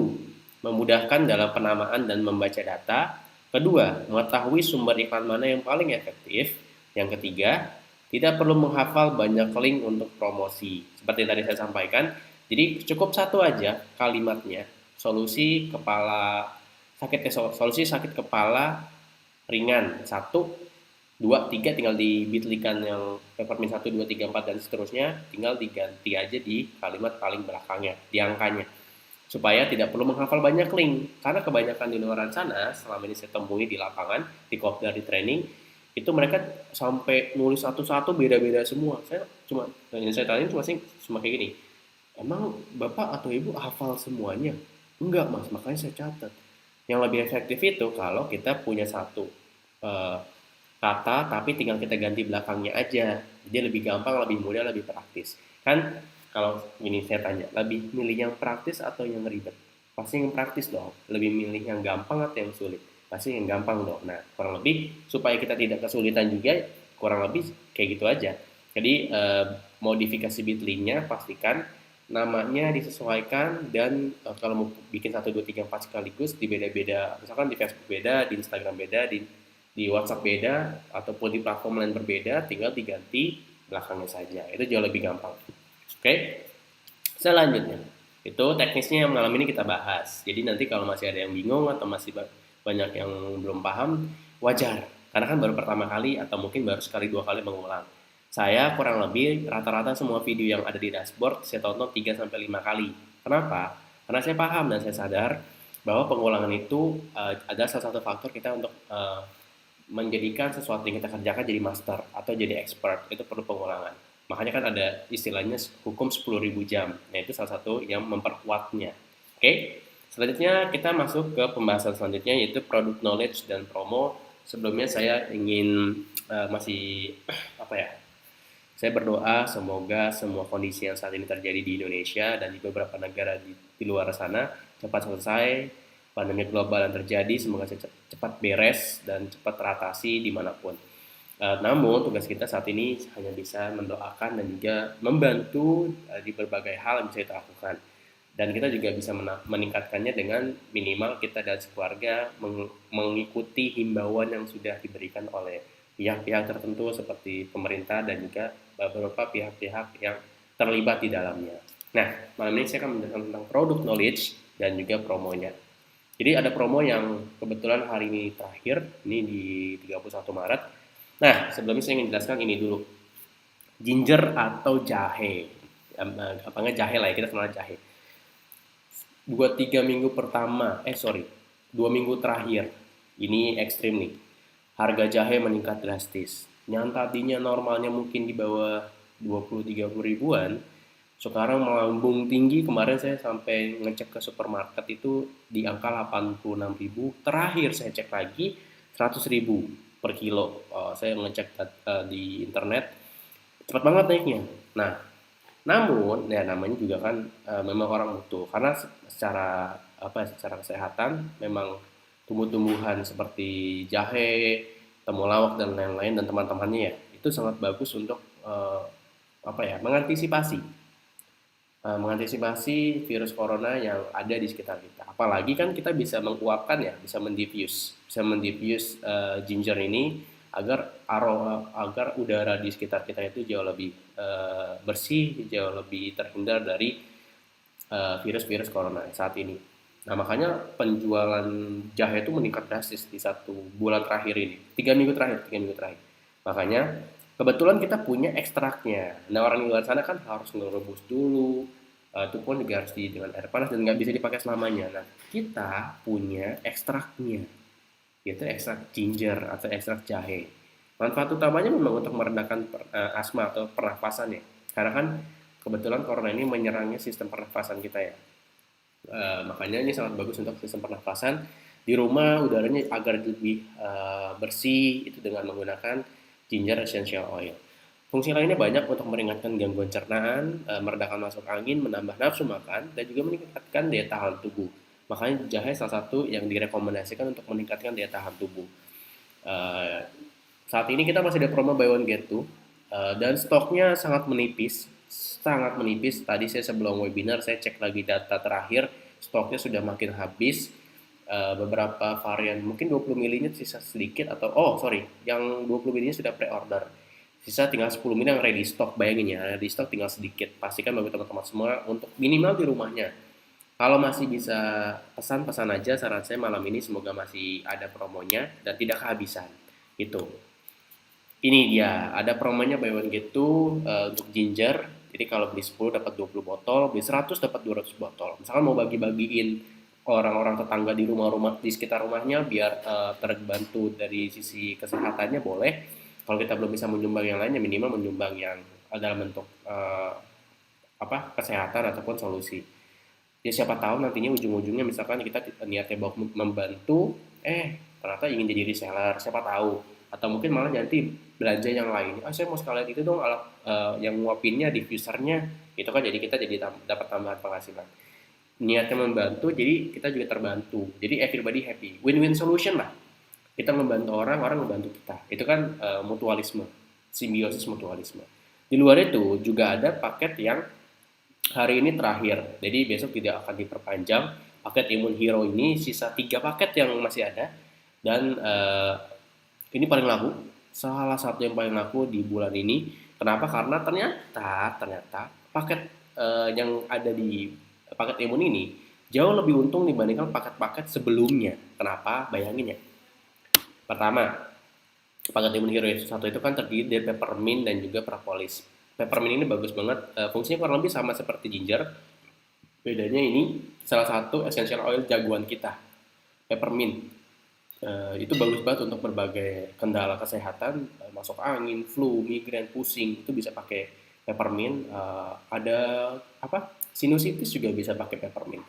Speaker 1: Memudahkan dalam penamaan dan membaca data. Kedua, mengetahui sumber iklan mana yang paling efektif. Yang ketiga, tidak perlu menghafal banyak link untuk promosi. Seperti tadi saya sampaikan, jadi cukup satu aja kalimatnya. Solusi sakit kepala ringan 1, 2, 3 tinggal dibitlikan yang peppermint 1, 2, 3, 4 dan seterusnya, tinggal diganti aja di kalimat paling belakangnya, di angkanya. Supaya tidak perlu menghafal banyak link. Karena kebanyakan di luar sana, selama ini saya temui di lapangan, di kopdar, di training, itu mereka sampai nulis satu-satu beda-beda semua. Yang saya tanya cuma kayak gini. Emang bapak atau ibu hafal semuanya? Enggak mas, makanya saya catat. Yang lebih efektif itu kalau kita punya satu kata tapi tinggal kita ganti belakangnya aja. Jadi lebih gampang, lebih mudah, lebih praktis. Kan kalau ini saya tanya, lebih milih yang praktis atau yang ribet? Pasti yang praktis dong. Lebih milih yang gampang atau yang sulit? Pasti yang gampang dong. Nah, kurang lebih supaya kita tidak kesulitan juga, kurang lebih kayak gitu aja. Jadi modifikasi Bitly-nya pastikan namanya disesuaikan dan kalau mau bikin 1, 2, 3, 4 sekaligus di beda-beda, misalkan di Facebook beda, di Instagram beda, di WhatsApp beda, ataupun di platform lain berbeda, tinggal diganti belakangnya saja. Itu jauh lebih gampang. Oke, selanjutnya itu teknisnya yang malam ini kita bahas. Jadi nanti kalau masih ada yang bingung atau masih banyak yang belum paham, wajar. Karena kan baru pertama kali atau mungkin baru sekali 2 kali mengulang. Saya kurang lebih rata-rata semua video yang ada di dashboard saya tonton 3 sampai 5 kali. Kenapa? Karena saya paham dan saya sadar bahwa pengulangan itu ada salah satu faktor kita untuk menjadikan sesuatu yang kita kerjakan jadi master atau jadi expert. Itu perlu pengulangan. Makanya kan ada istilahnya hukum 10.000 jam. Nah, itu salah satu yang memperkuatnya. Oke. Selanjutnya kita masuk ke pembahasan selanjutnya yaitu product knowledge dan promo. Sebelumnya saya ingin masih apa ya? Saya berdoa semoga semua kondisi yang saat ini terjadi di Indonesia dan di beberapa negara di luar sana cepat selesai, pandemi global yang terjadi semoga cepat beres dan cepat teratasi dimanapun. Namun tugas kita saat ini hanya bisa mendoakan dan juga membantu di berbagai hal yang bisa kita lakukan. Dan kita juga bisa meningkatkannya dengan minimal kita dan sekeluarga mengikuti himbauan yang sudah diberikan oleh pihak-pihak tertentu seperti pemerintah dan juga beberapa pihak-pihak yang terlibat di dalamnya. Nah, malam ini saya akan menjelaskan tentang product knowledge dan juga promonya. Jadi ada promo yang kebetulan hari ini terakhir, ini di 31 Maret. Nah, sebelumnya saya ingin jelaskan ini dulu. Ginger atau jahe. Apa enggak jahe lah ya, kita kenal jahe. 2-3 minggu pertama, 2 minggu terakhir, ini ekstrim nih. Harga jahe meningkat drastis. Yang tadinya normalnya mungkin di bawah 20-30 ribuan, sekarang melambung tinggi. Kemarin saya sampai ngecek ke supermarket itu di angka 86 ribu. Terakhir saya cek lagi 100 ribu per kilo. Saya ngecek di internet, cepat banget naiknya. Nah, namun ya namanya juga kan memang orang butuh karena secara kesehatan memang tumbuh-tumbuhan seperti jahe, temulawak dan lain-lain dan teman-temannya ya itu sangat bagus untuk mengantisipasi virus corona yang ada di sekitar kita. Apalagi kan kita bisa menguapkan ya, bisa mendiffuse ginger ini agar udara di sekitar kita itu jauh lebih bersih, jauh lebih terhindar dari virus-virus corona saat ini. Nah, makanya penjualan jahe itu meningkat drastis di 1 bulan terakhir ini. 3 minggu terakhir. Makanya kebetulan kita punya ekstraknya. Nah, orang di luar sana kan harus ngerebus dulu, itu pun juga harus dengan air panas dan nggak bisa dipakai selamanya. Nah, kita punya ekstraknya, yaitu ekstrak ginger atau ekstrak jahe. Manfaat utamanya memang untuk meredakan asma atau pernafasan ya. Karena kan kebetulan corona ini menyerangnya sistem pernafasan kita ya. Makanya ini sangat bagus untuk sistem pernafasan. Di rumah udaranya agar lebih bersih itu dengan menggunakan ginger essential oil. Fungsi lainnya banyak untuk meringankan gangguan cernaan, meredakan masuk angin, menambah nafsu makan, dan juga meningkatkan daya tahan tubuh. Makanya jahe salah satu yang direkomendasikan untuk meningkatkan daya tahan tubuh. Saat ini kita masih ada promo buy one get two, dan stoknya sangat menipis. Tadi saya sebelum webinar saya cek lagi data terakhir, stoknya sudah makin habis. Beberapa varian mungkin 20 milinya sisa sedikit yang 20 milinya sudah pre-order. Sisa tinggal 10 mili yang ready stock, bayangin ya, ready stock tinggal sedikit. Pastikan bagi teman-teman semua untuk minimal di rumahnya. Kalau masih bisa pesan aja, saran saya malam ini semoga masih ada promonya dan tidak kehabisan. Itu. Ini dia, ada promonya buy one get two untuk ginger. Jadi kalau beli 10 dapat 20 botol, beli 100 dapat 200 botol. Misalkan mau bagi-bagiin orang-orang tetangga di rumah-rumah di sekitar rumahnya biar terbantu dari sisi kesehatannya boleh. Kalau kita belum bisa menyumbang yang lainnya, minimal menyumbang yang dalam bentuk kesehatan ataupun solusi. Ya siapa tahu nantinya ujung-ujungnya misalkan kita niatnya membantu, ternyata ingin jadi reseller, siapa tahu. atau mungkin malah nanti belanja yang lain. Ah, saya mau sekalian itu dong, alat yang nguapinnya, diffusernya, itu kan jadi kita jadi dapat tambahan penghasilan. Niatnya membantu, jadi kita juga terbantu. Jadi everybody happy, win-win solution lah. Kita membantu orang, orang membantu kita. Itu kan mutualisme, simbiosis mutualisme. Di luar itu juga ada paket yang hari ini terakhir, jadi besok tidak akan diperpanjang. Paket Imun Hero ini sisa 3 paket yang masih ada, dan ini paling laku, salah satu yang paling laku di bulan ini. Kenapa? Karena ternyata paket yang ada di paket Imun ini jauh lebih untung dibandingkan paket-paket sebelumnya. Kenapa? Bayangin ya. Pertama, paket Imun Hero 1 itu kan terdiri dari peppermint dan juga propolis. Peppermint ini bagus banget, fungsinya kurang lebih sama seperti ginger. Bedanya ini salah satu essential oil jagoan kita, peppermint. Itu bagus banget untuk berbagai kendala kesehatan, masuk angin, flu, migrain, pusing, itu bisa pakai peppermint. Ada apa? Sinusitis juga bisa pakai peppermint.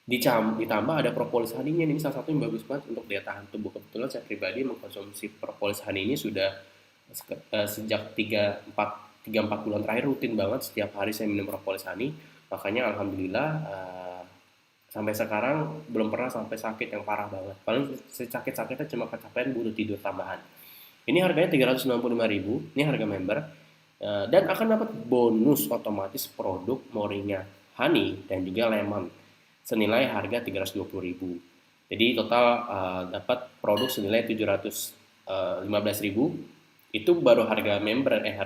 Speaker 1: Ditambah ada propolis honey-nya, ini salah satu yang bagus banget untuk daya tahan tubuh. Kebetulan saya pribadi mengkonsumsi propolis honey ini sudah sejak 3-4 bulan terakhir, rutin banget setiap hari saya minum propolis honey. Makanya alhamdulillah sampai sekarang belum pernah sampai sakit yang parah banget. Paling sakit-sakitnya cuma kecapean, butuh tidur tambahan. Ini harganya 365.000, ini harga member. Dan akan dapat bonus otomatis produk Moringa Honey dan juga Lemon senilai harga 320.000. Jadi total dapat produk senilai 715.000. Itu baru harga member ya,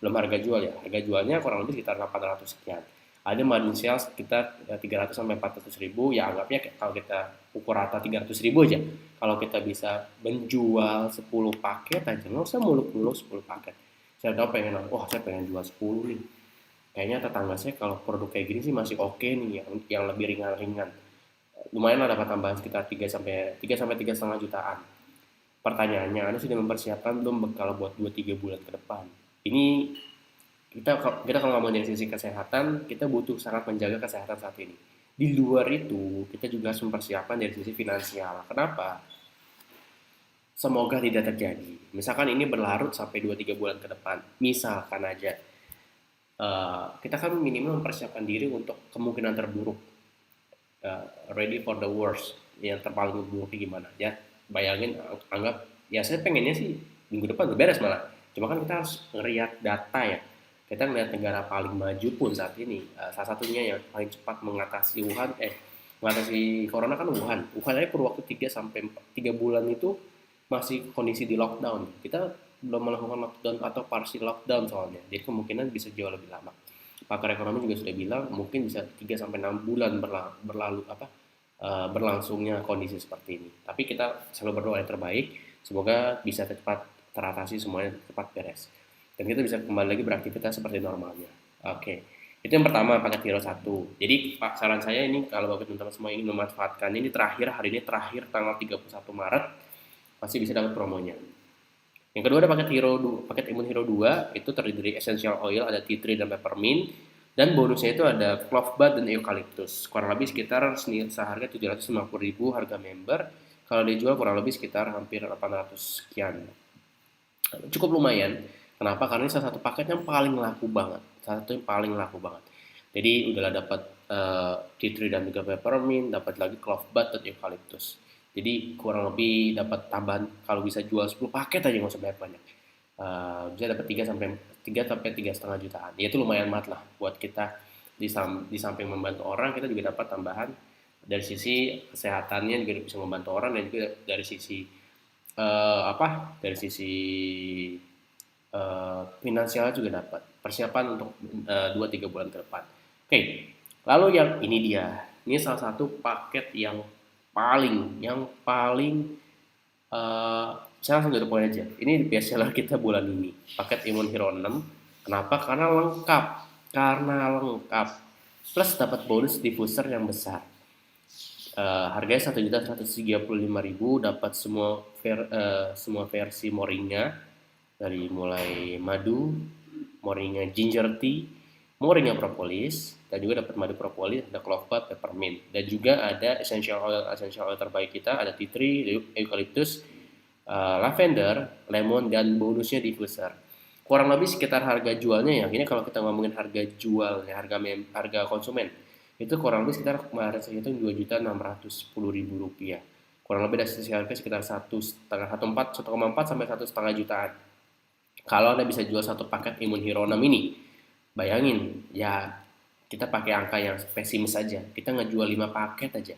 Speaker 1: belum harga jual ya. Harga jualnya kurang lebih sekitar 800 sekian. Ada margin sales sekitar 300 sampai 400.000, ya anggapnya kalau kita ukur rata 300.000 aja. Kalau kita bisa menjual 10 paket aja, nggak usah muluk-muluk 10 paket. Saya tahu saya pengen jual 10 nih. Kayaknya tetangga saya kalau produk kayak gini sih masih oke nih, yang lebih ringan-ringan. Lumayan lah, dapat tambahan sekitar 3 sampai 3,5 jutaan. Pertanyaannya, Anda sudah mempersiapkan belum bekal buat 2-3 bulan ke depan? Ini kita kalau ngomong dari sisi kesehatan, kita butuh sangat menjaga kesehatan saat ini. Di luar itu, kita juga harus mempersiapkan dari sisi finansial. Kenapa? Semoga tidak terjadi. Misalkan ini berlarut sampai 2-3 bulan ke depan. Misalkan aja, kita kan minimal mempersiapkan diri untuk kemungkinan terburuk. Ready for the worst. Yang terpaling buruk gimana? Ya, bayangin, anggap, ya saya pengennya sih minggu depan udah beres malah. Cuma kan kita harus ngeliat data ya. Kita melihat negara paling maju pun saat ini, salah satunya yang paling cepat mengatasi mengatasi corona kan Wuhan. Wuhan aja per waktu 3 bulan itu masih kondisi di lockdown. Kita belum melakukan lockdown atau partial lockdown soalnya. Jadi kemungkinan bisa jauh lebih lama. Pakar ekonomi juga sudah bilang mungkin bisa 3-6 bulan berlangsungnya kondisi seperti ini. Tapi kita selalu berdoa yang terbaik, semoga bisa cepat teratasi, semuanya cepat beres. Dan kita bisa kembali lagi beraktivitas seperti normalnya. Oke, itu yang pertama, paket Hero 1. Jadi saran saya ini, kalau bagi teman-teman semua ingin memanfaatkan ini, hari ini terakhir tanggal 31 Maret, masih bisa dapat promonya. Yang kedua ada paket Imun Hero 2, itu terdiri dari essential oil, ada tea tree dan peppermint, dan bonusnya itu ada clove bud dan eucalyptus. Kurang lebih sekitar seharga 750.000 harga member, kalau dijual kurang lebih sekitar hampir 800 sekian. Cukup lumayan. Kenapa? Karena ini salah satu paket yang paling laku banget. Jadi udahlah dapat tea tree dan juga peppermint, dapat lagi clove bud dan eucalyptus. Jadi kurang lebih dapat tambahan, kalau bisa jual 10 paket aja nggak usah banyak. Bisa dapat 3 sampai 3,5 jutaan. Ya itu lumayan banget lah buat kita, di samping membantu orang, kita juga dapat tambahan dari sisi kesehatannya, juga bisa membantu orang, dan juga dari sisi finansialnya juga dapat persiapan untuk 2-3 bulan ke depan. Oke, lalu yang ini salah satu paket yang paling saya langsung ke poin aja. Ini best seller kita bulan ini, paket Imun Hero 6. Kenapa? Karena lengkap, plus dapat bonus diffuser yang besar. Harganya 1.135.000, dapat semua versi Moringa, dari mulai madu, Moringa ginger tea, Moringa propolis, dan juga dapat madu propolis, ada clove bud, peppermint, dan juga ada essential oil terbaik kita, ada tea tree, eucalyptus, lavender, lemon, dan bonusnya diffuser. Kurang lebih sekitar harga jualnya ya, ini kalau kita ngomongin harga jual, ya, harga konsumen, itu kurang lebih sekitar kemarin saya hitung 2.610.000 rupiah. Kurang lebih dari sisi harga sekitar 1,4 sampai 1,5 jutaan. Kalau Anda bisa jual satu paket Imun Hero 6 ini, bayangin ya, kita pakai angka yang pesimis saja. Kita ngejual 5 paket aja.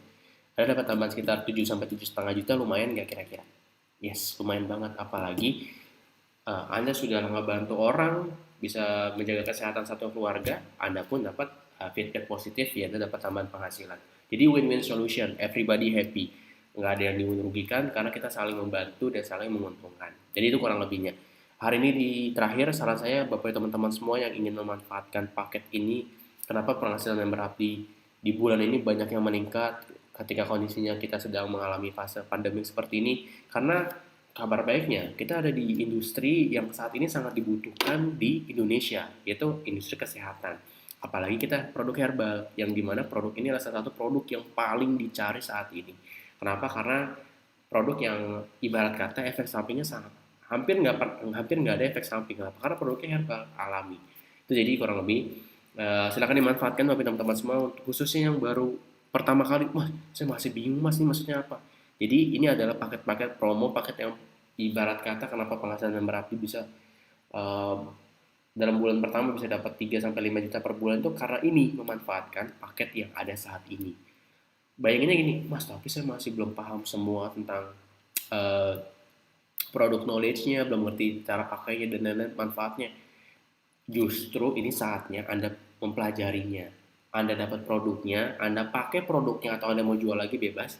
Speaker 1: Anda dapat tambahan sekitar 7 sampai 7,5 juta, lumayan nggak kira-kira? Yes, lumayan banget. Apalagi Anda sudah ngebantu orang bisa menjaga kesehatan satu keluarga, Anda pun dapat feedback positif, ya Anda dapat tambahan penghasilan. Jadi win-win solution, everybody happy. Nggak ada yang dirugikan karena kita saling membantu dan saling menguntungkan. Jadi itu kurang lebihnya. Hari ini di terakhir, saran saya Bapak teman-teman semua yang ingin memanfaatkan paket ini, kenapa penghasilan member di bulan ini banyak yang meningkat ketika kondisinya kita sedang mengalami fase pandemi seperti ini, karena kabar baiknya kita ada di industri yang saat ini sangat dibutuhkan di Indonesia, yaitu industri kesehatan. Apalagi kita produk herbal, yang dimana produk ini adalah salah satu produk yang paling dicari saat ini. Kenapa? Karena produk yang ibarat kata efek sampingnya sangat hampir nggak ada efek samping. Kenapa? Karena produknya herbal alami. Itu jadi kurang lebih silakan dimanfaatkan bagi teman-teman semua, khususnya yang baru pertama kali. Wah, saya masih bingung mas, ini maksudnya apa? Jadi ini adalah paket-paket promo, paket yang ibarat kata kenapa penghasilan member Abdi bisa eh, dalam bulan pertama bisa dapat 3 sampai 5 juta per bulan, itu karena ini memanfaatkan paket yang ada saat ini. Bayanginnya gini, mas, tapi saya masih belum paham semua tentang eh, produk knowledge-nya, belum ngerti cara pakainya dan lain-lain manfaatnya. Justru ini saatnya Anda mempelajarinya. Anda dapat produknya, Anda pakai produknya, atau Anda mau jual lagi bebas.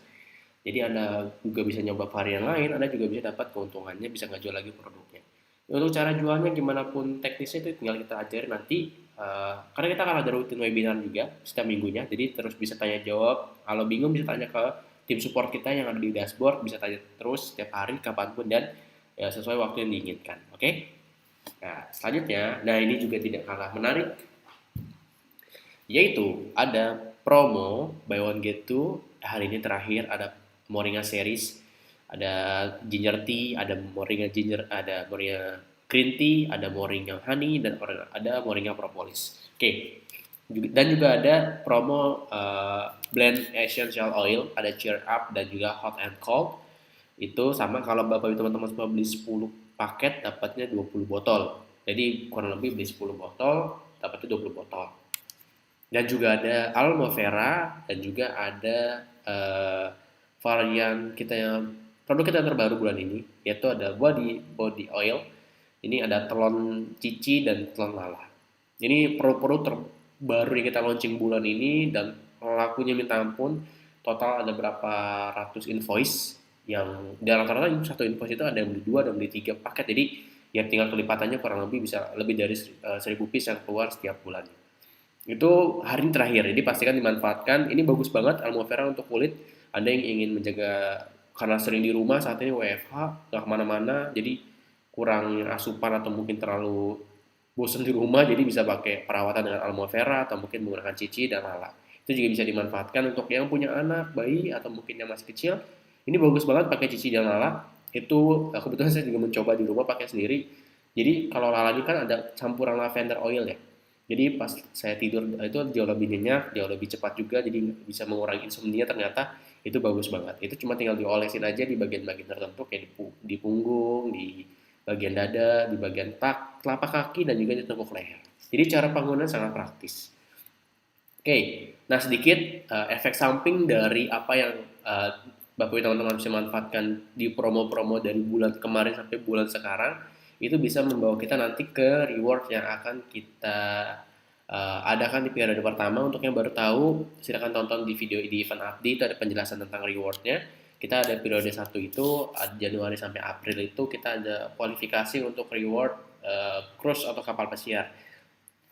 Speaker 1: Jadi Anda juga bisa nyoba varian lain, Anda juga bisa dapat keuntungannya, bisa nggak jual lagi produknya. Untuk cara jualnya gimana pun teknisnya itu tinggal kita ajarin nanti. Karena kita akan ada rutin webinar juga setiap minggunya, jadi terus bisa tanya jawab. Kalau bingung bisa tanya ke tim support kita yang ada di dashboard, bisa tanya terus setiap hari kapanpun dan ya, sesuai waktu yang diinginkan. Oke? Nah, selanjutnya, nah ini juga tidak kalah menarik, yaitu ada promo buy one get two. Hari ini terakhir ada Moringa series, ada ginger tea, ada Moringa ginger, ada Moringa green tea, ada Moringa honey, dan ada Moringa propolis. Oke. Dan juga ada promo blend essential oil, ada cheer up dan juga hot and cold. Itu sama kalau Bapak teman-teman semua beli 10 paket dapatnya 20 botol. Jadi kurang lebih beli 10 botol dapatnya 20 botol. Dan juga ada aloe vera, dan juga ada varian kita yang produk kita terbaru bulan ini, yaitu ada body oil. Ini ada telon cici dan telon lala. Ini produk-produk terbaru yang kita launching bulan ini, dan lakunya minta ampun. Total ada berapa ratus invoice, yang dalam rata-rata satu invoice itu ada yang beli 2, ada yang beli 3 paket. Jadi ya tinggal kelipatannya kurang lebih bisa lebih dari 1.000 piece yang keluar setiap bulannya. Itu hari ini terakhir, jadi pastikan dimanfaatkan. Ini bagus banget aloe vera untuk kulit Anda yang ingin menjaga, karena sering di rumah saat ini WFH, nggak kemana-mana, jadi kurang asupan atau mungkin terlalu bosan di rumah, jadi bisa pakai perawatan dengan aloe vera atau mungkin menggunakan cici dan lala. Itu juga bisa dimanfaatkan untuk yang punya anak, bayi, atau mungkin yang masih kecil. Ini bagus banget pakai cici dan lala. Itu kebetulan saya juga mencoba di rumah pakai sendiri. Jadi kalau lala ini kan ada campuran lavender oil ya. Jadi pas saya tidur itu jauh lebih nyenyak, jauh lebih cepat juga, jadi bisa mengurangi insomnia. Ternyata itu bagus banget. Itu cuma tinggal diolesin aja di bagian-bagian tertentu, kayak di punggung, di bagian dada, di bagian telapak kaki, dan juga di tengkuk leher. Jadi cara penggunaan sangat praktis. Oke, nah sedikit efek samping dari apa yang Bapak Ibu teman-teman bisa manfaatkan di promo-promo dari bulan kemarin sampai bulan sekarang. Itu bisa membawa kita nanti ke reward yang akan kita adakan di periode pertama. Untuk yang baru tahu, silakan tonton di video di event update, itu ada penjelasan tentang rewardnya. Kita ada periode 1 itu, Januari sampai April itu kita ada kualifikasi untuk reward cruise atau kapal pesiar.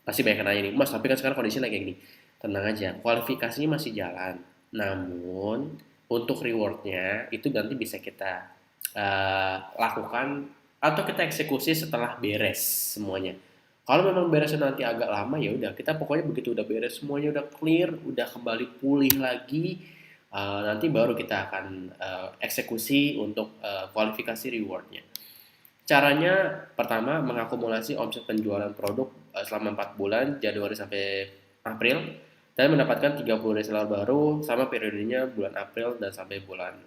Speaker 1: Pasti banyak yang nanya nih, mas tapi kan sekarang kondisinya kayak gini. Tenang aja, kualifikasinya masih jalan. Namun, untuk rewardnya itu nanti bisa kita lakukan atau kita eksekusi setelah beres semuanya. Kalau memang beresnya nanti agak lama, ya udah kita pokoknya begitu udah beres semuanya, udah clear, udah kembali pulih lagi, Nanti baru kita akan eksekusi untuk kualifikasi rewardnya. Caranya pertama mengakumulasi omset penjualan produk selama 4 bulan Januari sampai April dan mendapatkan 30 reseller baru sama periodenya bulan April dan sampai bulan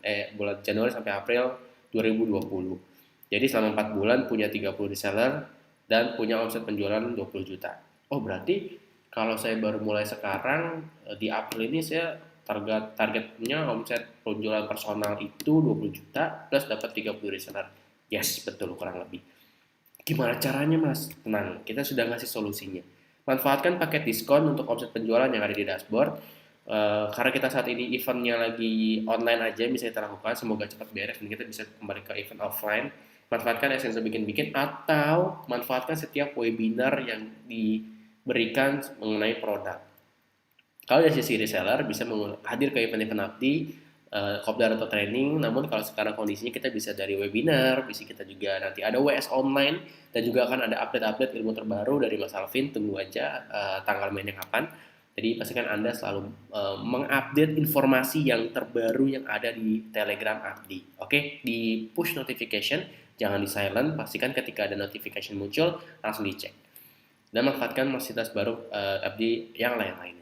Speaker 1: Januari sampai April 2020. Jadi selama 4 bulan punya 30 reseller dan punya omset penjualan 20 juta. Oh, berarti kalau saya baru mulai sekarang di April ini saya targetnya omset penjualan personal itu 20 juta plus dapat 30 reseller. Yes, betul kurang lebih. Gimana caranya mas? Tenang, kita sudah ngasih solusinya. Manfaatkan paket diskon untuk omset penjualan yang ada di dashboard. Karena kita saat ini eventnya lagi online aja bisa kita lakukan, semoga cepat beres dan kita bisa kembali ke event offline. Manfaatkan Essential bikin-bikin atau manfaatkan setiap webinar yang diberikan mengenai produk. Kalau dari sisi reseller bisa hadir ke event-event Abdi, kopdar atau training. Namun kalau sekarang kondisinya kita bisa dari webinar, bisa kita juga nanti ada WS online dan juga akan ada update-update ilmu terbaru dari Mas Alvin. Tunggu aja tanggal mainnya kapan. Jadi pastikan Anda selalu mengupdate informasi yang terbaru yang ada di Telegram Abdi. Oke, di push notification, jangan di silent. Pastikan ketika ada notification muncul langsung dicek. Dan manfaatkan fasilitas baru Abdi yang lain-lainnya.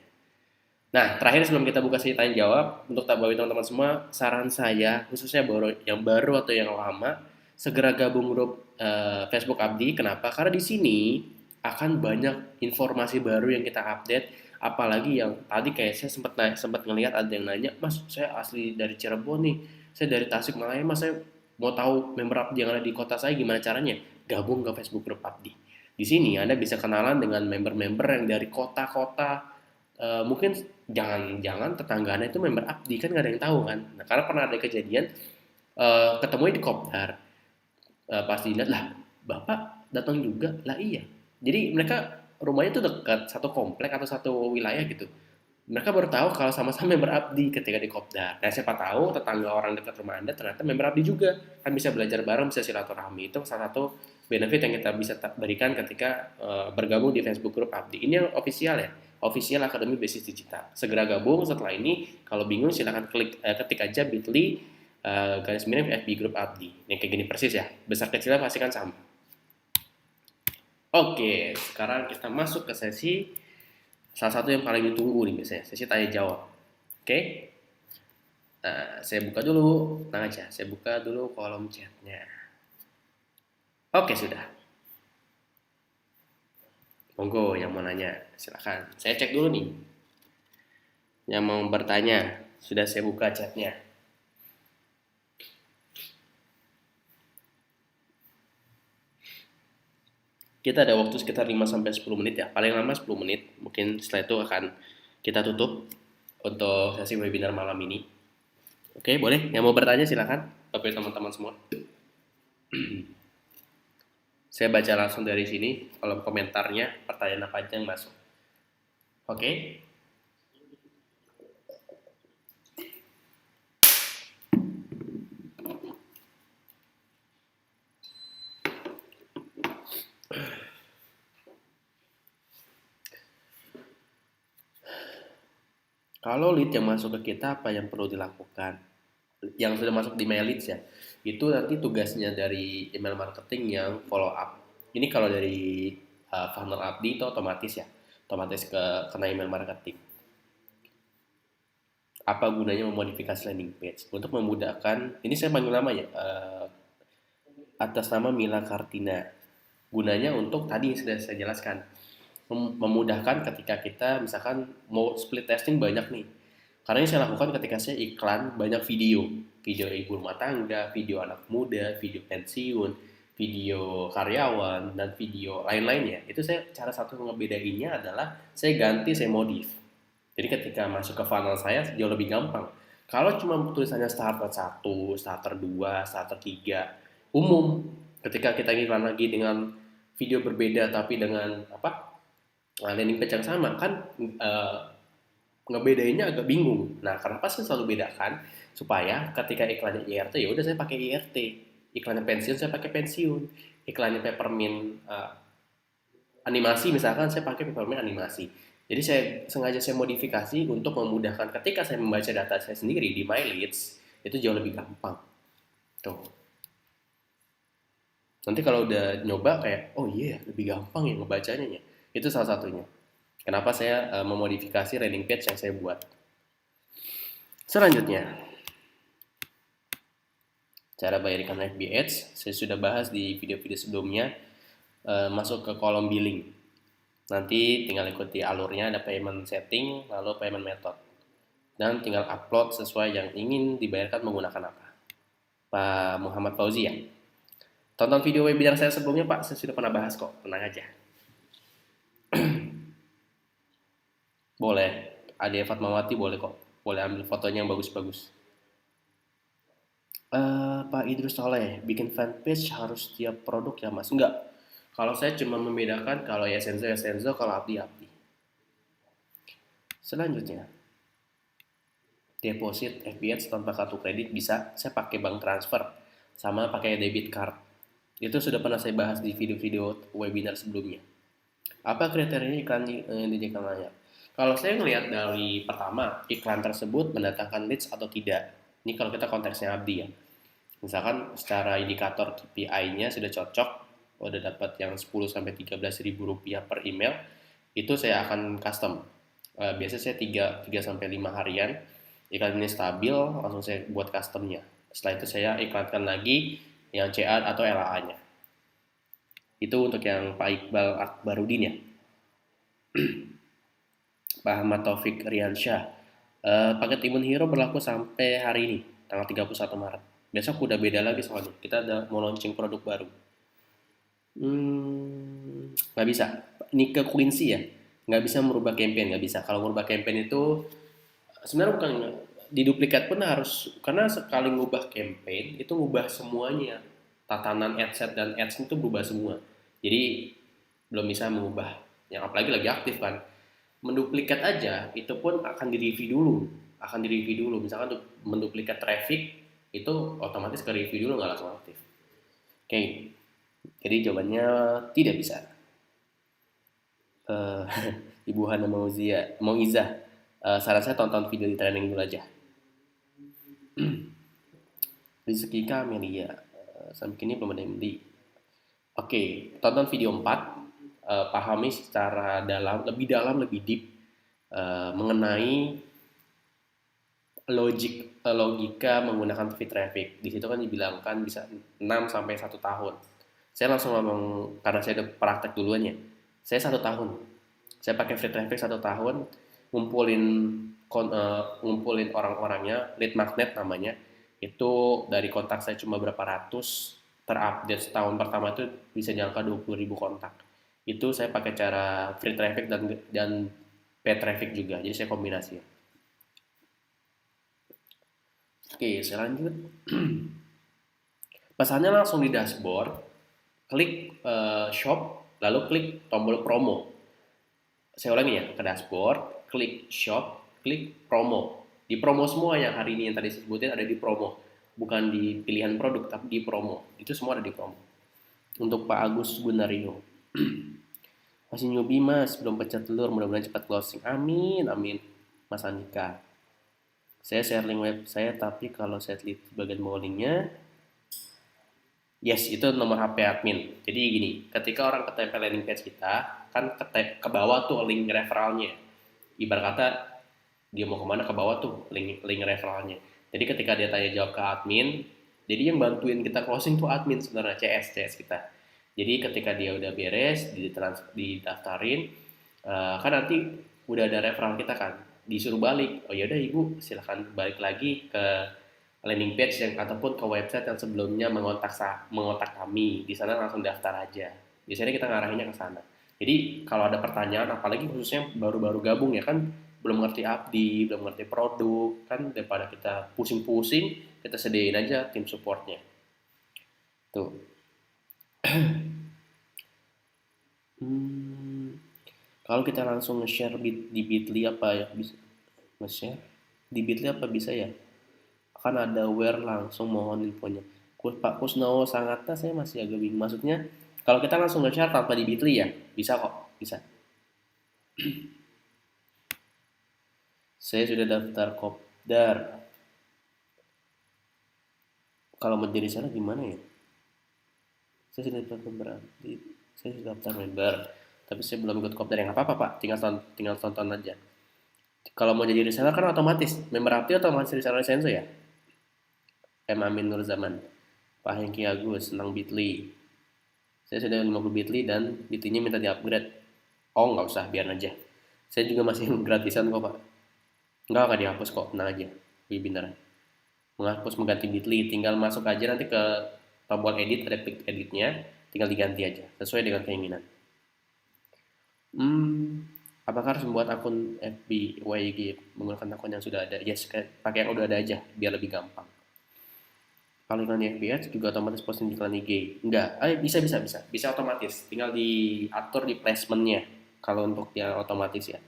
Speaker 1: Nah, terakhir sebelum kita buka sesi tanya jawab, untuk bagi teman-teman semua, saran saya, khususnya yang baru atau yang lama, segera gabung grup Facebook Abdi. Kenapa? Karena di sini akan banyak informasi baru yang kita update, apalagi yang tadi kayak saya sempat ngelihat ada yang nanya, Mas, saya asli dari Cirebon nih, saya dari Tasikmalaya, Mas, saya mau tahu member Abdi yang ada di kota saya gimana caranya? Gabung ke Facebook grup Abdi. Di sini Anda bisa kenalan dengan member-member yang dari kota-kota. Mungkin jangan-jangan tetangganya itu member Abdi, kan nggak ada yang tahu kan. Nah, karena pernah ada kejadian ketemu di kopdar, pas dilihat lah bapak datang juga lah, iya. Jadi mereka rumahnya itu dekat satu komplek atau satu wilayah gitu. Mereka baru tahu kalau sama-sama member Abdi ketika di kopdar. Nah, siapa tahu tetangga orang dekat rumah Anda ternyata member Abdi juga, kan bisa belajar bareng, bisa silaturahmi. Itu salah satu benefit yang kita bisa berikan ketika bergabung di Facebook Group Abdi. Ini yang official ya, official Akademi Bisnis Digital. Segera gabung. Setelah ini kalau bingung silahkan ketik aja bit.ly garis miring FB Group Abdi. Ini kayak gini persis ya, besar kecilnya pasti kan sama. Oke, sekarang kita masuk ke sesi salah satu yang paling ditunggu nih biasanya, sesi tanya jawab. Oke, nah saya buka dulu, tenang aja, saya buka dulu kolom chatnya. Oke, sudah. Monggo yang mau nanya, silakan. Saya cek dulu nih. Yang mau bertanya, sudah saya buka chatnya. Kita ada waktu sekitar 5-10 menit ya, paling lama 10 menit. Mungkin setelah itu akan kita tutup untuk sesi webinar malam ini. Oke, boleh. Yang mau bertanya silakan, Bapak teman-teman semua. Saya baca langsung dari sini, kolom komentarnya, pertanyaan apa aja yang masuk. Oke. Kalau lead yang masuk ke kita, apa yang perlu dilakukan? Yang sudah masuk di mail leads ya, itu nanti tugasnya dari email marketing yang follow up. Ini kalau dari funnel Abdi itu otomatis ya, otomatis kena email marketing. Apa gunanya memodifikasi landing page? Untuk memudahkan, ini saya panggil nama ya, atas nama Mila Kartina. Gunanya untuk tadi yang sudah saya jelaskan, memudahkan ketika kita misalkan mau split testing banyak nih. Karena yang saya lakukan ketika saya iklan banyak video ibu rumah tangga, video anak muda, video pensiun, video karyawan, dan video lain-lainnya. Itu saya cara satu ngebedainnya adalah saya ganti, saya modif. Jadi ketika masuk ke funnel saya jauh lebih gampang. Kalau cuma tulisannya starter 1, starter 2, starter 3, umum. Ketika kita iklan lagi dengan video berbeda tapi dengan landing page yang sama kan, ngebedainnya agak bingung. Nah, kenapa saya selalu bedakan supaya ketika iklannya IRT ya udah saya pakai IRT, iklannya pensiun saya pakai pensiun, iklannya peppermint animasi misalkan saya pakai peppermint animasi. Jadi saya modifikasi untuk memudahkan ketika saya membaca data saya sendiri di My Leads, itu jauh lebih gampang. Tuh. Nanti kalau udah nyoba kayak, oh iya yeah, lebih gampang ya ngebacanya ya. Itu salah satunya. Kenapa saya memodifikasi landing page yang saya buat. Selanjutnya, cara bayar iklan FB Ads, saya sudah bahas di video-video sebelumnya, masuk ke kolom billing. Nanti tinggal ikuti alurnya, ada payment setting, lalu payment method. Dan tinggal upload sesuai yang ingin dibayarkan menggunakan apa. Pak Muhammad Fauzi ya. Tonton video webinar saya sebelumnya Pak, saya sudah pernah bahas kok, tenang aja. Boleh, Ade Fatmawati boleh kok, boleh ambil fotonya yang bagus-bagus. Pak Idrus Soleh, bikin fanpage harus tiap produk ya Mas? Enggak, kalau saya cuma membedakan kalau ya Senzo, kalau Abdi. Selanjutnya, deposit FBS tanpa kartu kredit bisa saya pakai bank transfer sama pakai debit card. Itu sudah pernah saya bahas di video-video webinar sebelumnya. Apa kriterianya iklan yang dijadikan layak? Kalau saya ngelihat dari pertama, iklan tersebut mendatangkan leads atau tidak. Ini kalau kita konteksnya Abdi ya. Misalkan secara indikator KPI-nya sudah cocok, udah dapat yang 10 sampai 13 ribu rupiah per email, itu saya akan custom. Biasanya saya 3 sampai 5 harian, iklan ini stabil, langsung saya buat customnya. Setelah itu saya iklankan lagi yang CA atau LA-nya. Itu untuk yang Pak Iqbal Akbarudin ya. Pak Ahmad Taufik Riansyah. Paket Imun Hero berlaku sampai hari ini, tanggal 31 Maret. Besok udah beda lagi soalnya. Kita ada mau launching produk baru. Nggak bisa. Nike Quincy ya. Nggak bisa merubah campaign, nggak bisa. Kalau merubah campaign itu sebenarnya bukan di duplikat pun harus, karena sekali ngubah campaign itu ngubah semuanya. Tatanan adset dan ads itu berubah semua. Jadi belum bisa mengubah. Yang apalagi lagi aktif kan. Menduplikat aja itu pun akan direview dulu. Misalkan untuk menduplikat traffic itu otomatis ke review dulu, nggak langsung aktif. Oke, jadi jawabannya tidak bisa. uh, Ibu Hana mau Izah, saran saya tonton video di training dulu aja. Rizky Kamelia, sampai kini belum ada yang beli. Oke, tonton video 4, pahami secara dalam, lebih deep mengenai logika menggunakan feed traffic. Di situ kan dibilangkan bisa 6 sampai 1 tahun. Saya langsung ngomong karena saya udah praktek duluannya. Saya 1 tahun. Saya pakai feed traffic 1 tahun, ngumpulin orang-orangnya, lead magnet namanya. Itu dari kontak saya cuma berapa ratus, terupdate setahun pertama itu bisa jangka 20.000 kontak. Itu saya pakai cara free traffic dan paid traffic juga. Jadi saya kombinasi. Oke, saya lanjut. Pesannya langsung di dashboard, klik shop, lalu klik tombol promo. Saya ulangi ya, ke dashboard, klik shop, klik promo. Di promo semua yang hari ini yang tadi saya sebutin ada di promo. Bukan di pilihan produk, tapi di promo. Itu semua ada di promo. Untuk Pak Agus Gunario. Masih newbie mas, belum pecah telur, mudah-mudahan cepat closing. Amin, amin. Mas Andika. Saya share link web saya, tapi kalau saya teliti bagian bowlingnya, yes, itu nomor HP admin. Jadi gini, ketika orang ketempel landing page kita, kan ke bawah tuh link referralnya. Ibarat kata, dia mau kemana, ke bawah tuh link referralnya. Jadi ketika dia tanya jawab ke admin, jadi yang bantuin kita closing tuh admin sebenarnya, CS kita. Jadi ketika dia udah beres, didaftarin, kan nanti udah ada referral kita kan, disuruh balik. Oh ya udah ibu, silahkan balik lagi ke landing page yang ataupun ke website yang sebelumnya mengontak kami. Di sana langsung daftar aja. Biasanya kita ngarahinnya ke sana. Jadi kalau ada pertanyaan, apalagi khususnya baru-baru gabung ya kan, belum ngerti Abdi, belum ngerti produk, kan daripada kita pusing-pusing, kita sediain aja tim supportnya. Tuh. Kalau kita langsung nge-share di Bitly apa ya bisa nge-share di Bitly apa bisa ya? Kan ada where langsung mohon infonya. Pak Kusnowo Sangatta saya masih agak bingung. Maksudnya kalau kita langsung nge-share tanpa di Bitly ya bisa kok, bisa. Saya sudah daftar kopdar. Kalau mau jadi sana gimana ya? Saya sudah daftar berarti saya sudah daftar member, tapi saya belum ikut kopdar. Yang apa-apa pak, tinggal tonton aja. Kalau mau jadi reseller kan otomatis member aktif otomatis reseller lisensi ya. M Amin Nur Zaman, Pak Hengki Agus, Senang Bitli. Saya sudah 50 Bitli dan Bitlinya minta di-upgrade. Oh nggak usah, biar aja. Saya juga masih gratisan kok pak. Nggak dihapus kok, tenang aja. Webinar. Menghapus mengganti Bitli, tinggal masuk aja nanti ke tombol edit, ada klik editnya, tinggal diganti aja, sesuai dengan keinginan. Apakah harus membuat akun FB, YG, menggunakan akun yang sudah ada? Yes, pakai yang udah ada aja, biar lebih gampang. Kalau iklan di FB Ads juga otomatis posting di iklan IG? Enggak, bisa otomatis. Tinggal diatur di placementnya. Kalau untuk yang otomatis ya.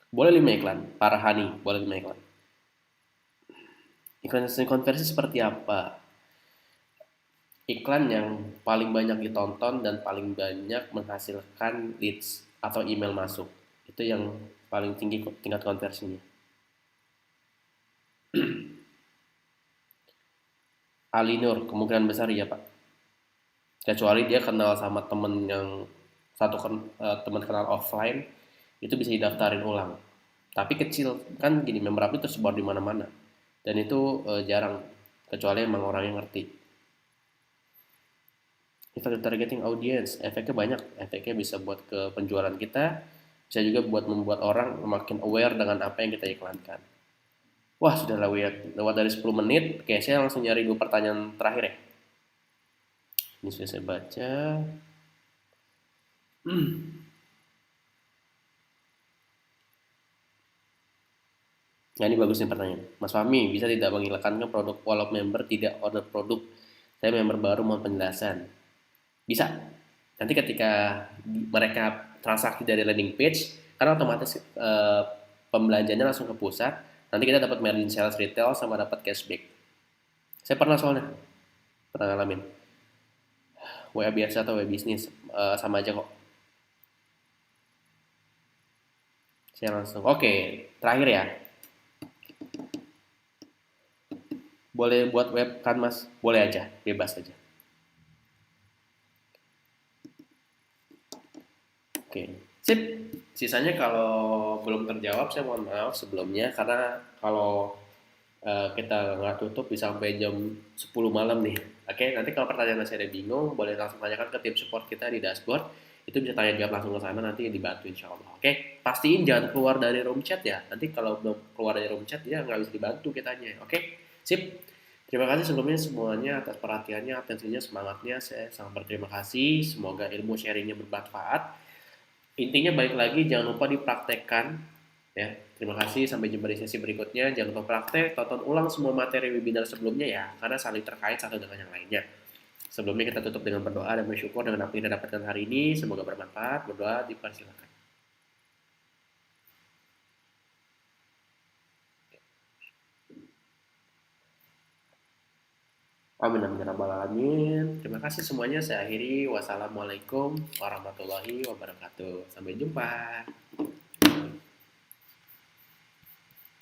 Speaker 1: Boleh 5 iklan, Parahani, boleh 5 iklan. Iklan konversi seperti apa? Iklan yang paling banyak ditonton dan paling banyak menghasilkan leads atau email masuk. Itu yang paling tinggi tingkat konversinya. Alinur, kemungkinan besar ya Pak. Kecuali dia kenal sama temen yang teman kenal offline, itu bisa didaftarin ulang. Tapi kecil kan gini, member itu tersebar di mana-mana. Dan itu jarang, kecuali emang orang yang ngerti. Efek targeting audience, efeknya banyak. Efeknya bisa buat ke penjualan kita, bisa juga buat membuat orang makin aware dengan apa yang kita iklankan. Wah, sudah lewat dari 10 menit. Oke, saya langsung nyari 2 pertanyaan terakhir ya. Ini sudah saya baca. Nah, ini bagus nih pertanyaan. Mas Fahmi, bisa tidak menghilangkan produk walau member tidak order produk? Saya member baru mau penjelasan. Bisa. Nanti ketika mereka transaksi dari landing page, kan otomatis pembelanjanya langsung ke pusat. Nanti kita dapat margin sales retail sama dapat cashback. Saya pernah soalnya, pernah ngalamin. WA biasa atau WA bisnis sama aja kok. Saya langsung. Oke, terakhir ya. Boleh buat web kan mas? Boleh aja, bebas aja. Oke, sip. Sisanya kalau belum terjawab saya mohon maaf sebelumnya karena kalau kita nggak tutup bisa sampai jam 10 malam nih. Oke, nanti kalau pertanyaan masih ada bingung boleh langsung tanyakan ke tim support kita di dashboard. Itu bisa tanya jawab langsung ke sana nanti dibantu insya Allah. Oke, pastiin jangan keluar dari room chat ya. Nanti kalau belum keluar dari room chat dia nggak bisa dibantu kitanya. Oke, sip. Terima kasih sebelumnya semuanya atas perhatiannya, atensinya, semangatnya. Saya sangat berterima kasih. Semoga ilmu sharingnya bermanfaat. Intinya balik lagi jangan lupa dipraktekkan ya. Terima kasih, sampai jumpa di sesi berikutnya. Jangan lupa praktek, tonton ulang semua materi webinar sebelumnya ya, karena saling terkait satu dengan yang lainnya. Sebelumnya kita tutup dengan berdoa dan bersyukur dengan apa yang kita dapatkan hari ini. Semoga bermanfaat. Berdoa dipersilakan. Amin amin ya rabbal alamin. Terima kasih semuanya. Saya akhiri. Wassalamualaikum warahmatullahi wabarakatuh. Sampai jumpa.